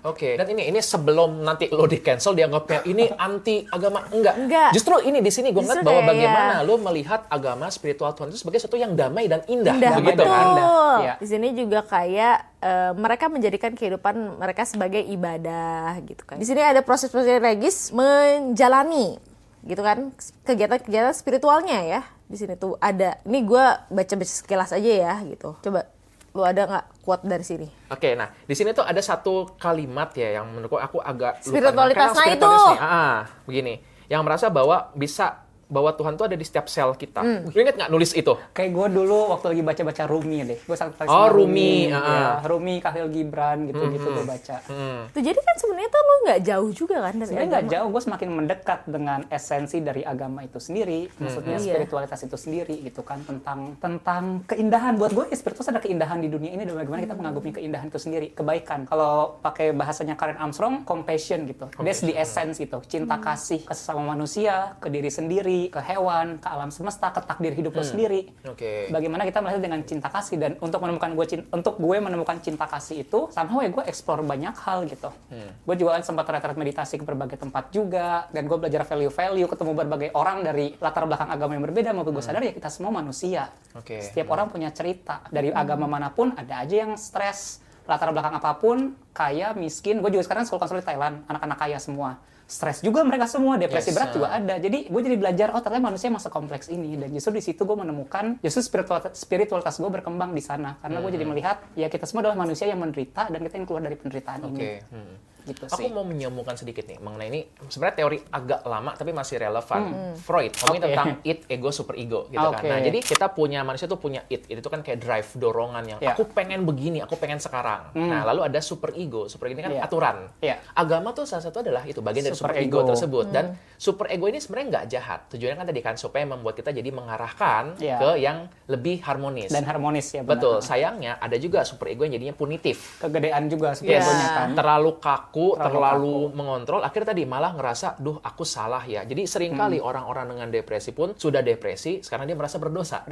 Oke, dan ini sebelum nanti lo di cancel dianggapnya ini anti agama, enggak. Justru ini di sini gue ngeliat Justru bahwa kayak, bagaimana lo melihat agama spiritual Tuhan itu sebagai sesuatu yang damai dan indah, Indah, begitu betul. kan? Iya. Di sini juga kayak mereka menjadikan kehidupan mereka sebagai ibadah gitu kan. Di sini ada proses-proses Regis menjalani gitu kan kegiatan-kegiatan spiritualnya ya. Di sini tuh ada. Ini gue baca-baca sekilas aja ya gitu. Coba lu ada nggak quote dari sini? Oke, nah di sini tuh ada satu kalimat ya yang menurutku aku agak lupa. Spiritualitas, Karena nah itu. begini, yang merasa bahwa bahwa Tuhan tuh ada di setiap sel kita. Lu inget nggak nulis itu? Kayak gue dulu waktu lagi baca-baca Rumi deh. Gue sangat tertarik Oh, sama Rumi, Ya, Rumi, Khalil Gibran, gitu-gitu gue baca. Tuh jadi kan sebenarnya tuh lu nggak jauh juga kan dari Sebenarnya nggak agama. jauh, gue semakin mendekat dengan esensi dari agama itu sendiri, maksudnya Iya. spiritualitas itu sendiri gitu kan, tentang keindahan. Buat gue, spiritualitas ada keindahan di dunia ini dan bagaimana kita mengagumi keindahan itu sendiri, kebaikan. Kalau pakai bahasanya Karen Armstrong, compassion gitu, that's the essence gitu, cinta kasih ke sesama manusia, ke diri sendiri, ke hewan, ke alam semesta, ke takdir hidup lo sendiri. Oke. Bagaimana kita melihat dengan cinta kasih, dan untuk gue menemukan cinta kasih itu somehow ya gue explore banyak hal gitu. Gue juga kan sempat retret meditasi ke berbagai tempat juga, dan gue belajar value-value, ketemu berbagai orang dari latar belakang agama yang berbeda. Maupun gue sadar ya kita semua manusia. Oke. Setiap orang punya cerita dari agama manapun, ada aja yang stres, latar belakang apapun, kaya, miskin. Gue juga sekarang school counselor di Thailand, anak-anak kaya semua. stres juga mereka semua, depresi Yes, berat juga ada. Jadi gue jadi belajar, oh ternyata manusia masa kompleks ini. Dan justru di situ gue menemukan, justru spiritualitas gue berkembang di sana. Karena gue jadi melihat, ya kita semua adalah manusia yang menderita, dan kita yang keluar dari penderitaan ini. Gitu Aku sih. mau menyambungkan sedikit nih mengenai ini, sebenarnya teori agak lama tapi masih relevan. Freud ngomongin tentang id, ego, super ego gitu kan. Nah, jadi kita punya, manusia tuh punya id itu kan kayak drive, dorongan yang aku pengen begini, aku pengen sekarang. Nah, lalu ada super ego ini kan aturan. Agama tuh salah satu adalah itu bagian dari super ego tersebut. Dan super ego ini sebenarnya nggak jahat. Tujuannya kan tadi kan supaya membuat kita jadi mengarahkan ke yang lebih harmonis. Dan harmonis ya. Betul. Sayangnya ada juga super ego yang jadinya punitif. Kegedean juga super egonya kan. Terlalu kaku, terlalu mengontrol, akhirnya tadi malah ngerasa, duh aku salah ya. Jadi seringkali orang-orang dengan depresi pun sudah depresi, sekarang dia merasa berdosa.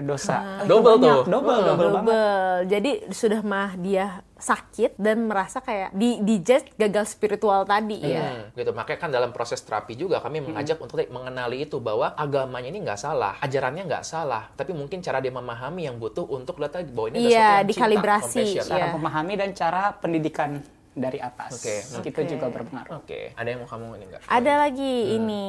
Double tuh. Double banget. Jadi sudah mah dia sakit dan merasa kayak di judge gagal spiritual tadi ya. Gitu. Makanya kan dalam proses terapi juga kami mengajak untuk mengenali itu bahwa agamanya ini nggak salah, ajarannya nggak salah, tapi mungkin cara dia memahami yang butuh untuk lihat bahwa ini adalah sesuatu yang cinta, dikalibrasi. compassion. Cara memahami dan cara pendidikan dari atas. Itu Oke. juga berpengaruh. Ada yang mau kamu ini nggak? Ada lagi ini,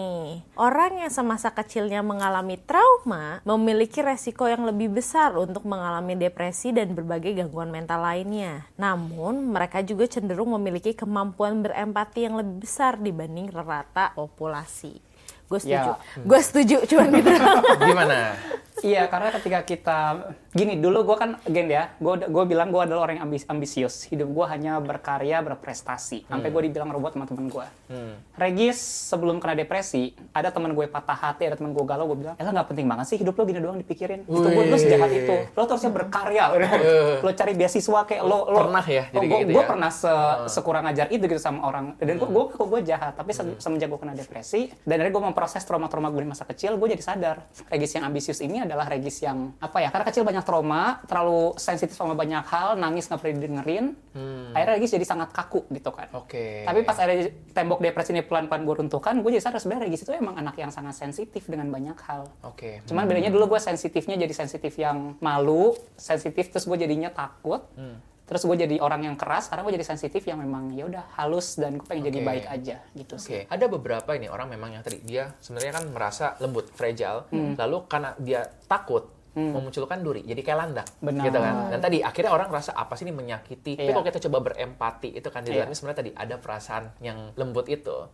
orang yang semasa kecilnya mengalami trauma memiliki resiko yang lebih besar untuk mengalami depresi dan berbagai gangguan mental lainnya. Namun, mereka juga cenderung memiliki kemampuan berempati yang lebih besar dibanding rata populasi. Gue setuju. Gue setuju, cuman gitu. Gimana? Iya, karena ketika kita gini dulu gue kan again ya, gue bilang gue adalah orang yang ambisius. Hidup gue hanya berkarya, berprestasi. Sampai gue dibilang robot sama teman gue. Regis sebelum kena depresi, ada teman gue patah hati, ada teman gue galau, gue bilang, "Elah nggak penting banget sih hidup lo gini doang dipikirin. Itu gue lo sejahat itu. Lo tuh harusnya berkarya. Lo cari beasiswa kayak lo Pernah ya jadi kayak gitu gue ya? pernah sekurang ajar itu gitu sama orang. Dan gue jahat. Tapi semenjak gue kena depresi, dan akhirnya gue memproses trauma-trauma gue di masa kecil, gue jadi sadar Regis yang ambisius ini adalah Regis yang apa ya, karena kecil banyak trauma, terlalu sensitif sama banyak hal, nangis nggak pernah didengerin, akhirnya Regis jadi sangat kaku gitu kan. Tapi pas ada tembok depresi ini pelan-pelan gue runtuhkan, gue jadi sadar sebenarnya Regis itu emang anak yang sangat sensitif dengan banyak hal. Cuman bedanya dulu gue sensitifnya jadi sensitif yang malu, sensitif terus gue jadinya takut. Terus gue jadi orang yang keras, karena gue jadi sensitif yang memang ya udah halus dan gue pengen jadi baik aja gitu sih. Ada beberapa ini orang memang yang tadi dia sebenarnya kan merasa lembut, fragile, lalu karena dia takut memunculkan duri, jadi kayak landak, gitu kan. Dan tadi akhirnya orang rasa apa sih ini menyakiti. Tapi kalau kita coba berempati, itu kan di dalamnya sebenarnya tadi ada perasaan yang lembut itu.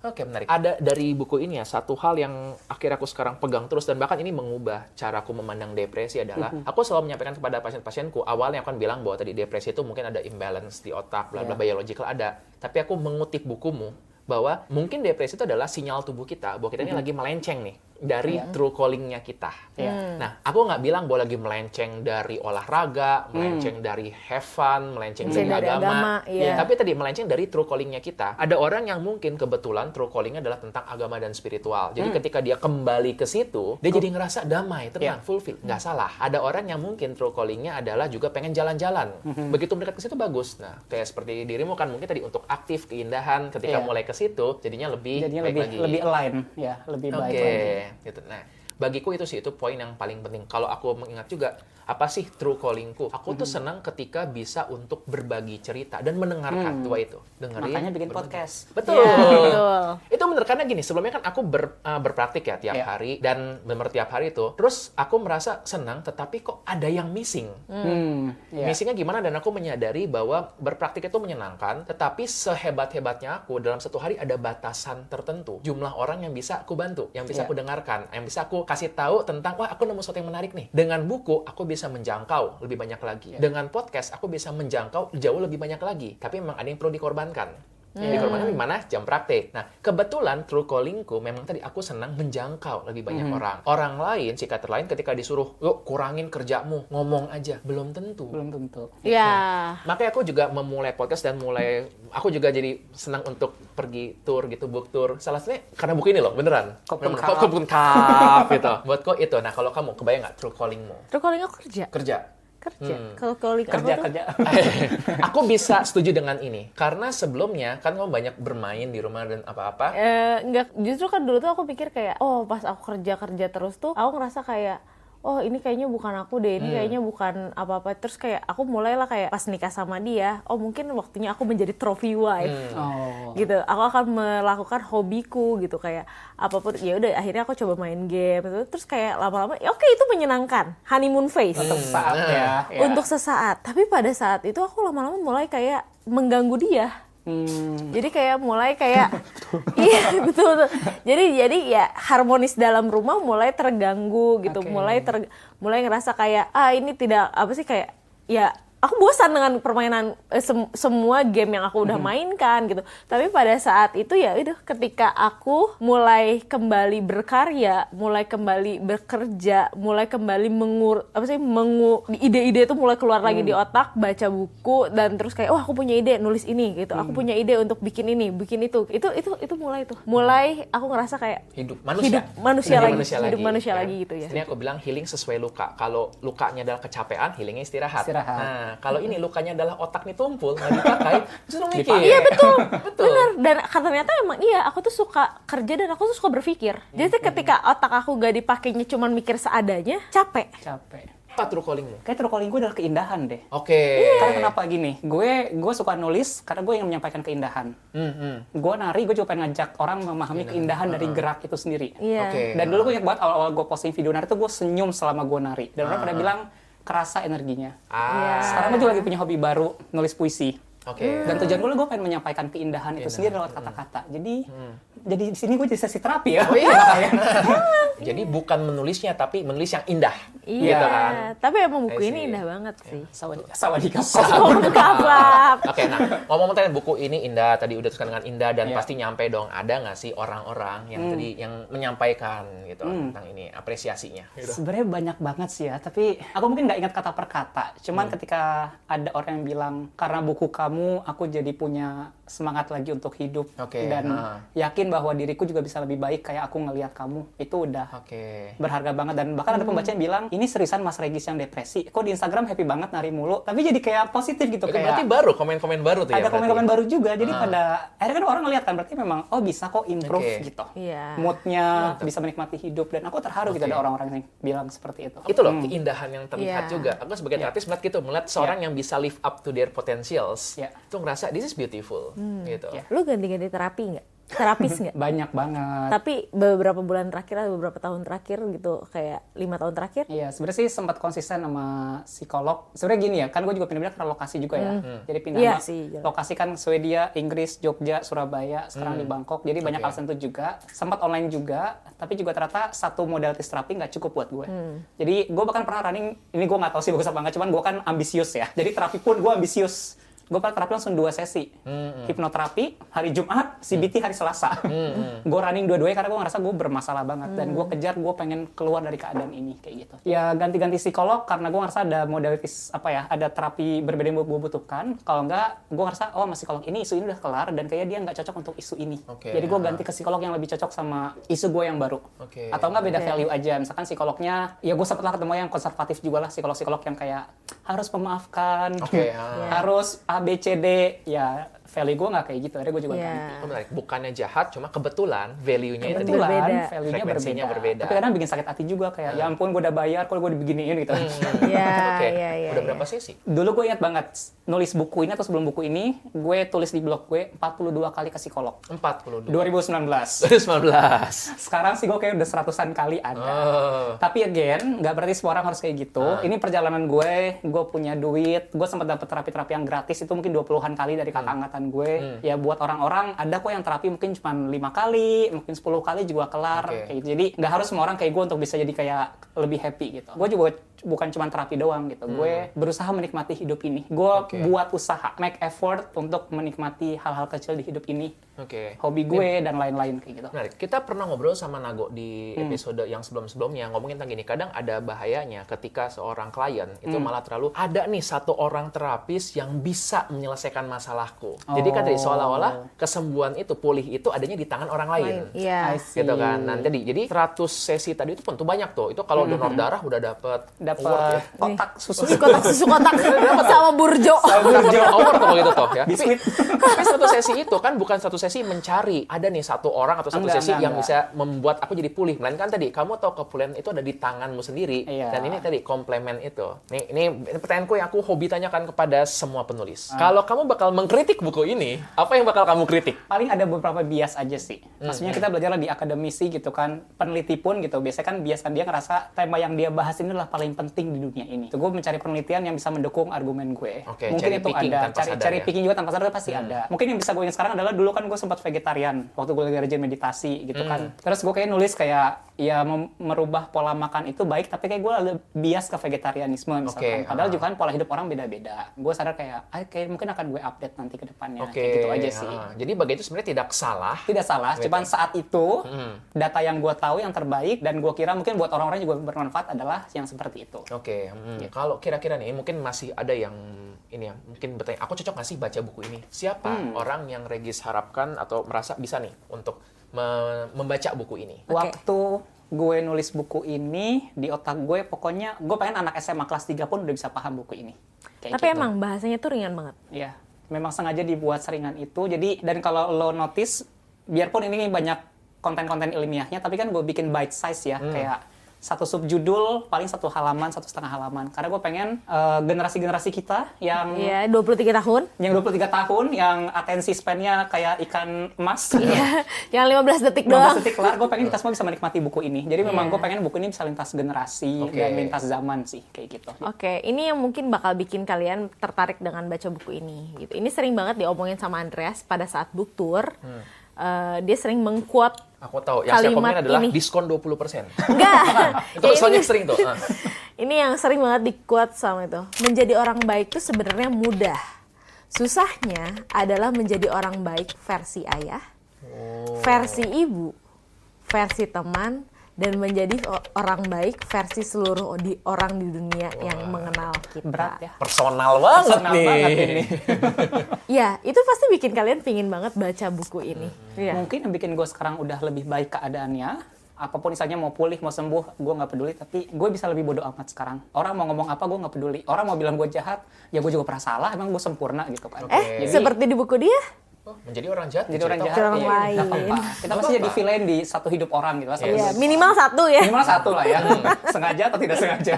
Oke, menarik. Ada dari buku ini ya, satu hal yang akhirnya aku sekarang pegang terus dan bahkan ini mengubah caraku memandang depresi adalah aku selalu menyampaikan kepada pasien-pasienku, awalnya aku kan bilang bahwa tadi depresi itu mungkin ada imbalance di otak, bla bla biological ada. Tapi aku mengutip bukumu bahwa mungkin depresi itu adalah sinyal tubuh kita bahwa kita ini lagi melenceng nih dari true calling-nya kita. Nah, aku nggak bilang bahwa lagi melenceng dari olahraga, melenceng dari have fun, melenceng dari agama. Tapi tadi melenceng dari true calling-nya kita. Ada orang yang mungkin kebetulan true calling-nya adalah tentang agama dan spiritual. Jadi ketika dia kembali ke situ, dia jadi ngerasa damai, tenang, fulfill. Nggak salah. Ada orang yang mungkin true calling-nya adalah juga pengen jalan-jalan. Begitu mendekat ke situ bagus. Nah, kayak seperti dirimu kan mungkin tadi untuk aktif, keindahan, ketika mulai ke situ, jadinya lebih baik lagi. Lebih align, ya, lebih baik lagi. Gitu. Nah, bagiku itu sih, itu poin yang paling penting. Kalau aku mengingat juga, apa sih true callingku? Aku tuh senang ketika bisa untuk berbagi cerita dan mendengarkan dua itu. Dengerin, Makanya bikin berbagi. podcast. Betul. Betul. Itu bener, karena gini, sebelumnya kan aku berpraktik ya tiap hari, dan bener tiap hari itu. Terus aku merasa senang, tetapi kok ada yang missing. Missingnya gimana? Dan aku menyadari bahwa berpraktik itu menyenangkan, tetapi sehebat-hebatnya aku, dalam satu hari ada batasan tertentu. Jumlah orang yang bisa aku bantu, yang bisa aku dengarkan, yang bisa aku kasih tahu tentang, wah aku nemu sesuatu yang menarik nih. Dengan buku, aku bisa menjangkau lebih banyak lagi. Dengan podcast, aku bisa menjangkau jauh lebih banyak lagi. Tapi memang ada yang perlu dikorbankan. Dikorbankan di mana? Jam praktik. Nah, kebetulan true callingku memang tadi aku senang menjangkau lebih banyak orang. Orang lain, psikiater lain ketika disuruh, yuk kurangin kerjamu, ngomong aja. Belum tentu. Makanya aku juga memulai podcast dan aku juga jadi senang untuk pergi tour gitu, book tour. Salah satunya karena buku ini loh, beneran. Kopun Cup gitu. Buatku itu. Nah, kalau kamu kebayang nggak true callingmu? True calling aku kerja. Kalau calling aku tuh Aku bisa setuju dengan ini karena sebelumnya kan kamu banyak bermain di rumah dan apa-apa. enggak, justru kan dulu tuh aku pikir kayak, oh pas aku kerja terus tuh aku ngerasa kayak, oh ini kayaknya bukan aku deh, ini kayaknya bukan apa-apa. Terus kayak aku mulailah kayak pas nikah sama dia, oh mungkin waktunya aku menjadi trophy wife. Gitu. Aku akan melakukan hobiku gitu, kayak apapun. Ya udah akhirnya aku coba main game gitu. Terus kayak lama-lama oke, itu menyenangkan. Honeymoon phase. Untuk saat ya. Untuk sesaat. Tapi pada saat itu aku lama-lama mulai kayak mengganggu dia. Jadi kayak mulai kayak iya betul. Jadi ya harmonis dalam rumah mulai terganggu gitu, mulai ngerasa kayak ini tidak apa sih, kayak ya aku bosan dengan permainan semua game yang aku udah mainkan gitu. Tapi pada saat itu ya udah, ketika aku mulai kembali berkarya, mulai kembali bekerja, mulai kembali ide-ide itu mulai keluar lagi di otak, baca buku dan terus kayak aku punya ide nulis ini gitu. Aku punya ide untuk bikin ini, bikin itu. Itu mulai aku ngerasa kayak hidup manusia lagi gitu ya. Ini aku bilang healing sesuai luka. Kalau lukanya adalah kecapean, healingnya istirahat. Nah, kalau ini lukanya adalah otak nih tumpul, nggak dipakai, justru mikir. Iya betul. Benar. Dan ternyata emang iya, aku tuh suka kerja dan aku tuh suka berpikir. Jadi ketika otak aku gak dipakainya cuman mikir seadanya, capek. Apa true callingmu? Kayak true calling gue adalah keindahan deh. Oke. Karena kenapa gini? Gue suka nulis karena gue ingin menyampaikan keindahan. Gue nari, gue juga pengen ngajak orang memahami keindahan dari gerak itu sendiri. Iya. Dan dulu gue ingat banget awal-awal gue posting video nari tuh gue senyum selama gue nari. Dan orang pada bilang kerasa energinya. Sekarang gue juga lagi punya hobi baru, nulis puisi. Dan tujuan gue pengen menyampaikan keindahan itu sendiri lewat kata-kata. Jadi di sini gue jadi sesi terapi ya. Jadi bukan menulisnya, tapi menulis yang indah. Iya. Gitu kan? Tapi emang buku ini indah banget sih. Sawadikap. Oke, nah ngomong-ngomong tadi buku ini indah, tadi udah tuliskan dengan indah dan pasti nyampe dong. Ada nggak sih orang-orang yang tadi yang menyampaikan gitu tentang ini apresiasinya? Sebenarnya banyak banget sih ya, tapi aku mungkin nggak ingat kata per kata. Cuman ketika ada orang yang bilang, karena buku kamu, aku jadi punya semangat lagi untuk hidup. Dan yakin bahwa diriku juga bisa lebih baik kayak aku ngelihat kamu. Itu udah berharga banget. Dan bahkan ada pembaca yang bilang, ini seriusan Mas Regis yang depresi. Kok di Instagram happy banget nari mulu, tapi jadi kayak positif gitu. Itu kayak berarti baru, komen-komen baru tuh ya? Ada komen-komen baru juga, jadi pada akhirnya kan orang ngeliat kan, berarti memang bisa kok improve gitu. Moodnya bisa menikmati hidup, dan aku terharu gitu ada orang-orang yang bilang seperti itu. Itu loh, keindahan yang terlihat juga. Aku sebagai artis melihat gitu, melihat seorang yang bisa live up to their potentials, itu ngerasa this is beautiful gitu. Lu ganti-ganti terapi nggak? Terapis nggak? Banyak banget. Tapi beberapa bulan terakhir atau beberapa tahun terakhir gitu, kayak 5 tahun terakhir? Iya, sebenarnya sih sempat konsisten sama psikolog. Sebenarnya gini ya, kan gue juga pindah-pindah ke lokasi juga ya. Jadi pindah lokasi kan Swedia, Inggris, Jogja, Surabaya, sekarang di Bangkok. Jadi banyak alasan itu juga. Sempat online juga, tapi juga ternyata satu modalitas terapi nggak cukup buat gue. Jadi gue bahkan pernah running, ini gue nggak tahu sih bagus apa nggak, cuman gue kan ambisius ya. Jadi terapi pun gue ambisius. Gue pernah terapi langsung 2 sesi. Hipnoterapi hari Jumat, CBT hari Selasa. Gue running dua-duanya karena gue ngerasa gue bermasalah banget. Dan gue kejar, gue pengen keluar dari keadaan ini, kayak gitu. Ya ganti-ganti psikolog karena gue ngerasa ada modalitas, ada terapi berbeda yang gue butuhkan. Kalau enggak, gue ngerasa, sama psikolog ini, isu ini udah kelar, dan kayaknya dia nggak cocok untuk isu ini. Jadi gue ganti ke psikolog yang lebih cocok sama isu gue yang baru. Atau enggak beda value aja. Misalkan psikolognya, ya gue sempet lah ketemu yang konservatif juga lah. Psikolog-psikolog yang kayak, harus memaafkan, harus A, B, C, D, ya value gue nggak kayak gitu, akhirnya gue juga ganti. Menarik, bukannya jahat, cuma kebetulan value-nya itu berbeda. Value-nya berbeda. Tapi kadang bikin sakit hati juga, kayak ya ampun gue udah bayar, kok gue dibeginiin gitu. Udah berapa sesi? Dulu gue ingat banget, nulis buku ini atau sebelum buku ini, gue tulis di blog gue 42 kali ke psikolog. 42? 2019. Sekarang sih gue kayak udah 100-an kali ada. Tapi again, nggak berarti semua orang harus kayak gitu. Ini perjalanan gue punya duit, gue sempat dapet terapi-terapi yang gratis, itu mungkin 20-an kali dari kakak angkatan gue. Ya buat orang-orang, ada kok yang terapi mungkin cuma 5 kali, mungkin 10 kali juga kelar. Kayak gitu. Jadi nggak harus semua orang kayak gue untuk bisa jadi kayak lebih happy gitu. Gue juga bukan cuma terapi doang gitu. Gue berusaha menikmati hidup ini. Gue buat usaha, make effort untuk menikmati hal-hal kecil di hidup ini. Hobi gue dan lain-lain kayak gitu. Menarik. Kita pernah ngobrol sama Nago di episode yang sebelum-sebelumnya, ngomongin tentang gini, kadang ada bahayanya ketika seorang klien itu malah terlalu ada nih satu orang terapis yang bisa menyelesaikan masalahku. Jadi kan dari seolah-olah kesembuhan itu, pulih itu adanya di tangan orang lain. Iya. Gitu kan. Nah, jadi 100 sesi tadi itu pun tuh banyak tuh. Itu kalau donor darah udah dapet dapat kotak susu. Susu kotak sama burjo. Award kalau gitu toh ya. Biskuit. Tapi satu sesi itu kan bukan satu sesi mencari. Ada nih satu orang atau satu sesi yang bisa membuat aku jadi pulih. Melainkan tadi, kamu tahu kepulihan itu ada di tanganmu sendiri. Iya. Dan ini tadi, komplement itu. Ini pertanyaanku yang aku hobi tanyakan kepada semua penulis. Kalau kamu bakal mengkritik buku ini, apa yang bakal kamu kritik? Paling ada beberapa bias aja sih. Maksudnya kita belajar di akademisi gitu kan, peneliti pun gitu. Biasanya kan dia ngerasa tema yang dia bahas ini adalah paling penting di dunia ini. Gue mencari penelitian yang bisa mendukung argumen gue. Oke, Mungkin cari itu picking ada, tanpa sadar cari ya? picking juga tanpa sadar pasti ada. Mungkin yang bisa gue ingat sekarang adalah dulu kan gue sempat vegetarian waktu gue lagi rajin meditasi gitu kan. Terus gue kayak nulis kayak ya merubah pola makan itu baik, tapi kayak gue ada bias ke vegetarianisme misalkan. Padahal juga kan pola hidup orang beda-beda. Gue sadar kayak mungkin akan gue update nanti ke depannya. Kayak gitu aja sih. Jadi bagi itu sebenarnya tidak salah. Tidak salah, cuman saat itu data yang gue tahu yang terbaik dan gue kira mungkin buat orang-orang juga bermanfaat adalah yang seperti itu. Kalau kira-kira nih, mungkin masih ada yang ini ya, mungkin bertanya, aku cocok nggak sih baca buku ini? Siapa orang yang Regis harapkan atau merasa bisa nih untuk membaca buku ini? Waktu gue nulis buku ini, di otak gue pokoknya gue pengen anak SMA kelas 3 pun udah bisa paham buku ini. Kayak Tapi gitu. emang bahasanya tuh ringan banget. Iya, memang sengaja dibuat seringan itu. Jadi, dan kalau lo notice, biarpun ini banyak konten-konten ilmiahnya, tapi kan gue bikin bite size ya, kayak satu subjudul, paling 1 halaman, 1,5 halaman. Karena gue pengen generasi-generasi kita yang Iya, 23 tahun. yang 23 tahun, yang atensi span-nya kayak ikan emas. Iya, yang 15 detik 15 doang. detik kelar, gue pengen kita semua bisa menikmati buku ini. Jadi memang gue pengen buku ini bisa lintas generasi dan lintas zaman sih, kayak gitu. Oke, ini yang mungkin bakal bikin kalian tertarik dengan baca buku ini. Gitu. Ini sering banget diomongin sama Andreas pada saat book tour. Dia sering meng-quote Aku tahu, yang saya komen adalah ini. diskon 20%. Enggak. Itu soalnya sering tuh. Ini yang sering banget di-quote sama itu. Menjadi orang baik itu sebenarnya mudah. Susahnya adalah menjadi orang baik versi ayah, versi ibu, versi teman, dan menjadi orang baik versi seluruh orang di dunia yang mengenal kita. Berat ya. Personal banget Personal nih. banget ini. Ya, itu pasti bikin kalian pingin banget baca buku ini. Iya. Mungkin yang bikin gue sekarang udah lebih baik keadaannya, apapun misalnya mau pulih, mau sembuh, gue nggak peduli, tapi gue bisa lebih bodo amat sekarang. Orang mau ngomong apa, gue nggak peduli. Orang mau bilang gue jahat, ya gue juga pernah salah, emang gue sempurna gitu kan. Jadi, Seperti di buku dia? Menjadi orang jahat. jadi orang cerita jahat, orang iya, lain. nggak apa-apa. Kita pasti jadi villain di satu hidup orang gitu. Iya, minimal satu ya. Minimal satu lah ya, sengaja atau tidak sengaja.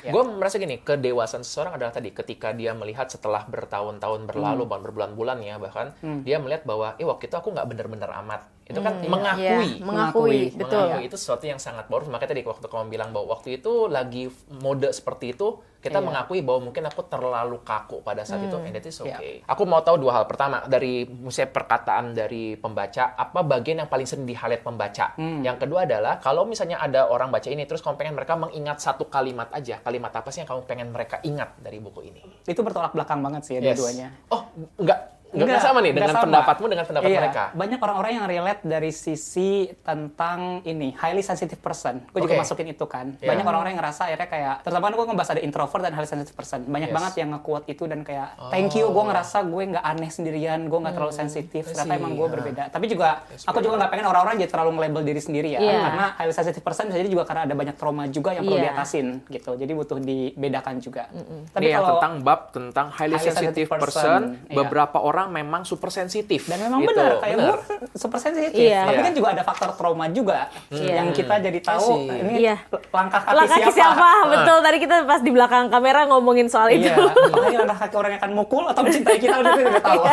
Gue merasa gini, kedewasaan seseorang adalah tadi ketika dia melihat setelah bertahun-tahun berlalu, bahkan berbulan-bulan ya, bahkan dia melihat bahwa waktu itu aku nggak bener-bener amat. Itu kan mengakui. Iya, mengakui, betul. Mengakui itu sesuatu yang sangat powerful. Makanya tadi waktu kamu bilang bahwa waktu itu lagi mode seperti itu, kita mengakui bahwa mungkin aku terlalu kaku pada saat itu, and that is okay. Aku mau tahu 2 hal. Pertama, dari misalnya perkataan dari pembaca, apa bagian yang paling sering di-highlight pembaca? Yang kedua adalah, kalau misalnya ada orang baca ini, terus kamu pengen mereka mengingat satu kalimat aja, kalimat apa sih yang kamu pengen mereka ingat dari buku ini? Itu bertolak belakang banget sih ya dua-duanya. Oh, Enggak sama nih dengan sama. pendapatmu dengan pendapat Iya, mereka. Banyak orang-orang yang relate dari sisi tentang ini, highly sensitive person. Gue juga masukin itu kan. Banyak orang-orang yang ngerasa akhirnya kayak, terutama kan gue ngebahas ada introvert dan highly sensitive person. Banyak banget yang nge-quote itu dan kayak, thank you, gue ngerasa gue nggak aneh sendirian, gue nggak terlalu sensitif, ternyata emang gue berbeda. Tapi juga, aku juga nggak pengen orang-orang jadi terlalu nge-label diri sendiri ya. Karena highly sensitive person bisa jadi juga karena ada banyak trauma juga yang perlu diatasin gitu. Jadi butuh dibedakan juga. Tapi kalau tentang highly sensitive person, beberapa orang memang super sensitif. Dan memang gitu. benar, kayak gue super sensitif. Tapi kan juga ada faktor trauma juga yang kita jadi tahu ini langkah kaki siapa. Betul, tadi kita pas di belakang kamera ngomongin soal itu. Makanya langkah kaki orang yang akan mukul atau mencintai kita udah tahu.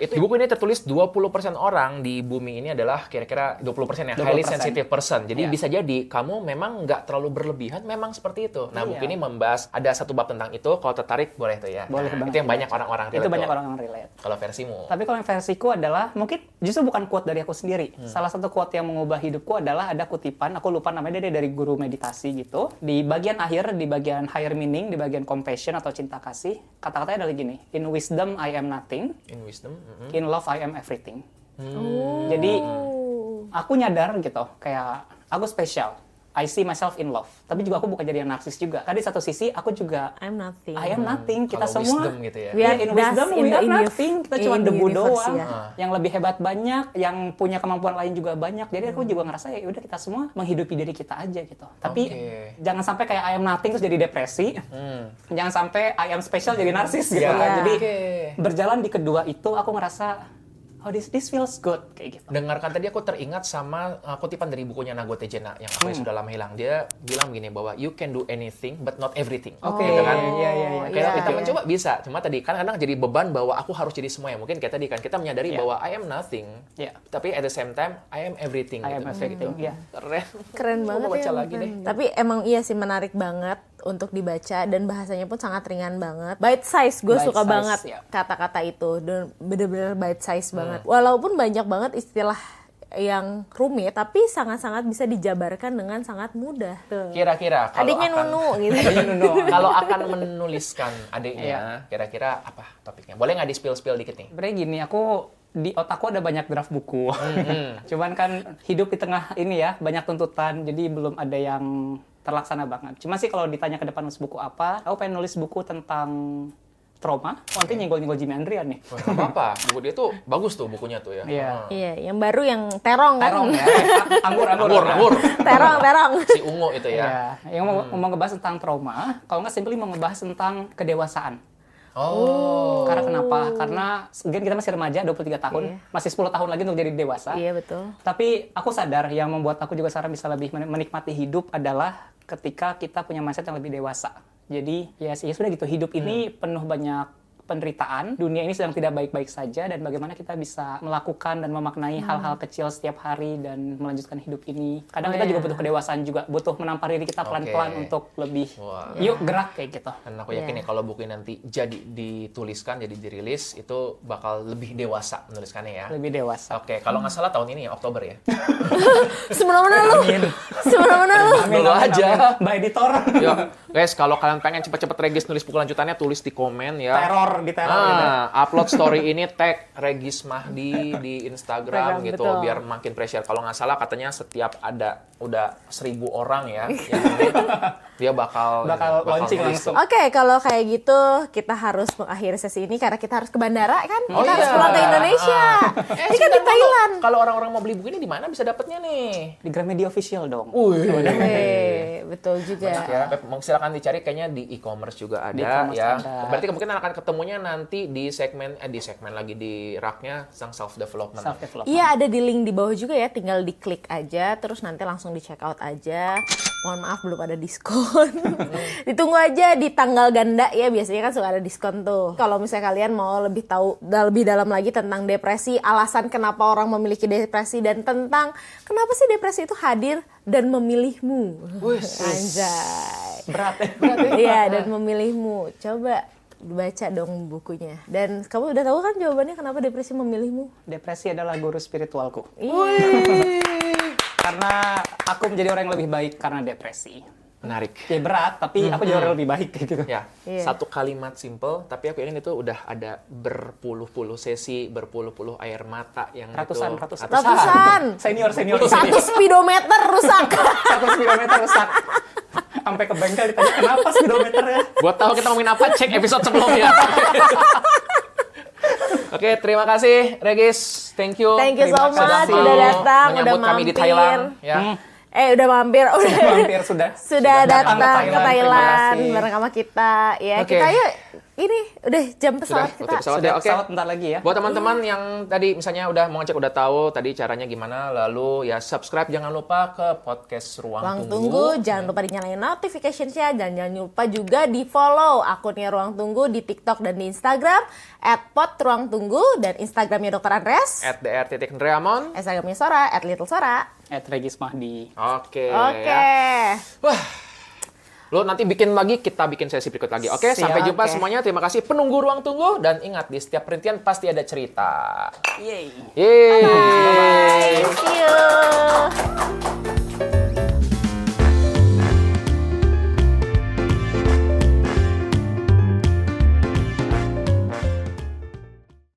Itu di buku ini tertulis 20% orang di bumi ini adalah kira-kira 20% yang highly sensitive person. Jadi bisa jadi kamu memang nggak terlalu berlebihan, memang seperti itu. Nah, buku ini membahas ada satu bab tentang itu. Kalau tertarik boleh tuh ya. Boleh banget. Itu yang banyak orang-orang relate. Itu banyak orang yang relate. Kalau versimu. Tapi kalau yang versiku adalah, mungkin justru bukan quote dari aku sendiri. Salah satu quote yang mengubah hidupku adalah ada kutipan, aku lupa namanya, dia dari guru meditasi gitu. Di bagian akhir, di bagian higher meaning, di bagian compassion atau cinta kasih, kata-katanya adalah gini, in wisdom I am nothing, in love I am everything. Jadi, aku nyadar gitu, kayak aku spesial. I see myself in love. Tapi juga aku bukan jadi yang narsis juga. Karena di satu sisi aku juga I'm nothing. I am nothing. Kita Kalau semua wisdom gitu ya. We are in dust wisdom in we the are nothing. Kita cuma in debu universe, doang. ya. Yang lebih hebat banyak, yang punya kemampuan lain juga banyak. Jadi aku juga ngerasa ya udah kita semua menghidupi diri kita aja gitu. Tapi Oke. jangan sampai kayak I am nothing terus jadi depresi. Jangan sampai I am special jadi narsis gitu Ya. kan. Jadi Oke. berjalan di kedua itu aku ngerasa oh this feels good kayak gitu. Dengarkan tadi aku teringat sama kutipan dari bukunya Nagote Jena yang apa sudah lama hilang. Dia bilang gini bahwa you can do anything but not everything. Oke, Gitu kan? iya. Kayak Iya. kita mencoba bisa, cuma tadi kan kadang jadi beban bahwa aku harus jadi semua ya. Mungkin kayak tadi kan kita menyadari Iya. bahwa I am nothing, Iya. tapi at the same time I am everything. I am gitu. everything, iya. Keren. Keren Gua banget mau baca ya. lagi deh. Tapi emang iya sih menarik banget untuk dibaca dan bahasanya pun sangat ringan banget. Bite size, gue Bite suka size, banget ya. kata-kata itu. Dan bener-bener bite size banget. Walaupun banyak banget istilah yang rumit, tapi sangat-sangat bisa dijabarkan dengan sangat mudah. Tuh. Kira-kira kalau Adiknya akan Nunu gitu. kalau akan menuliskan adiknya, kira-kira apa topiknya? Boleh nggak di spill dikit nih? Sebenarnya gini, aku di otakku ada banyak draft buku. Cuman kan hidup di tengah ini ya, banyak tuntutan, jadi belum ada yang terlaksana banget. Cuma sih kalau ditanya ke depan nulis buku apa, aku pengen nulis buku tentang trauma. Nanti nyenggol-nyenggol Jimmy Andrian nih. Wah, nggak apa-apa. Buku dia tuh bagus tuh bukunya tuh ya. Iya. Iya, yang baru yang terong kan? Terong ya, anggur. Anggur. terong. Si Ungu itu ya. Ya, yang mau ngebahas tentang trauma, kalau nggak simply mau ngebahas tentang kedewasaan. Oh. Karena kenapa? Karena mungkin kita masih remaja, 23 tahun, masih 10 tahun lagi untuk jadi dewasa. Iya, betul. Tapi aku sadar yang membuat aku juga sekarang bisa lebih menikmati hidup adalah ketika kita punya mindset yang lebih dewasa. Jadi ya sudah gitu, hidup ini penuh banyak penderitaan, dunia ini sedang tidak baik-baik saja, dan bagaimana kita bisa melakukan dan memaknai hal-hal kecil setiap hari dan melanjutkan hidup ini. Kadang kita juga butuh kedewasaan juga, butuh menampar diri kita pelan-pelan Oke. untuk lebih Wah. yuk gerak kayak gitu. Dan aku yakin ya kalau buku ini nanti jadi dituliskan, jadi dirilis, itu bakal lebih dewasa menuliskannya ya. Lebih dewasa. Oke, kalau nggak salah tahun ini ya, Oktober ya. Semena-mena lu. Semena-mena lu. Dulu aja. Mbak editor. Yuk, guys, kalau kalian pengen cepet-cepet Regis nulis buku lanjutannya, tulis di komen ya. Teror gitu. Upload story ini tag Regis Mahdi di Instagram Instagram, gitu, betul. biar makin pressure. Kalau nggak salah katanya setiap ada udah 1.000 orang ya, yang ini, dia bakal launching nulis langsung. tuh. Oke, kalau kayak gitu kita harus mengakhiri sesi ini karena kita harus ke bandara kan? Oh Kita harus iya. pulang ke Indonesia. Ini kan di sebentar dulu. Thailand. Kalau orang-orang mau beli buku ini di mana bisa dapatnya nih? Di Gramedia Official dong. Betul juga. Ya, silakan dicari, kayaknya di e-commerce juga ada Di e-commerce ya. ada. Berarti kemungkinan akan ketemunya nanti di segmen lagi di raknya tentang self development. Self-development. Iya, ada di link di bawah juga ya, tinggal diklik aja terus nanti langsung di check out aja. Mohon maaf belum ada diskon. Ditunggu aja di tanggal ganda ya, biasanya kan suka ada diskon tuh. Kalau misalnya kalian mau lebih tahu lebih dalam lagi tentang depresi, alasan kenapa orang memiliki depresi dan tentang kenapa sih depresi itu hadir dan memilihmu. Anjay. Berat ya. Iya, dan memilihmu. Coba baca dong bukunya. Dan kamu udah tahu kan jawabannya kenapa depresi memilihmu? Depresi adalah guru spiritualku. Iya. Karena aku menjadi orang yang lebih baik karena depresi. Menarik. Ya berat, tapi aku jadi orang yang lebih baik kayak gitu. Ya, Iya. satu kalimat simple, tapi aku yakin itu udah ada berpuluh-puluh sesi, berpuluh-puluh air mata yang Ratusan. Ratusan. Senior. Satu speedometer rusak. Satu speedometer rusak. Sampai ke bengkel ditanya kenapa speedometernya. Buat tahu kita ngomongin apa, cek episode sebelumnya. Oke, terima kasih Regis. Thank you. Thank you so Terima much kasih udah datang, udah menyambut kami di mampir. Thailand. Ya. Udah mampir. Hampir sudah. Sudah datang datang ke ke Thailand. Thailand Terima kasih. bareng sama kita. Ya, Oke. kita yuk. Ini udah jam Sudah, pesawat kita. pesawat Sudah ya. Oke. pesawat bentar lagi ya. Buat teman-teman yang tadi misalnya udah mau ngecek, udah tahu tadi caranya gimana, lalu ya subscribe, jangan lupa ke podcast Ruang Ruang Tunggu. Tunggu, jangan lupa dinyalain notification-nya dan jangan lupa juga di follow akunnya Ruang Tunggu di TikTok dan di Instagram @podruangtunggu dan Instagramnya Dr. Andres, @dr.ndreamon. Instagramnya Sora @littlesora. Regis Mahdi. Oke. Oke. Ya. Wah. Lo nanti bikin lagi, kita bikin sesi berikut lagi. Oke, Siap, sampai jumpa oke. semuanya. Terima kasih penunggu Ruang Tunggu, dan ingat di setiap penelitian pasti ada cerita. Yeay. Yeay. Bye.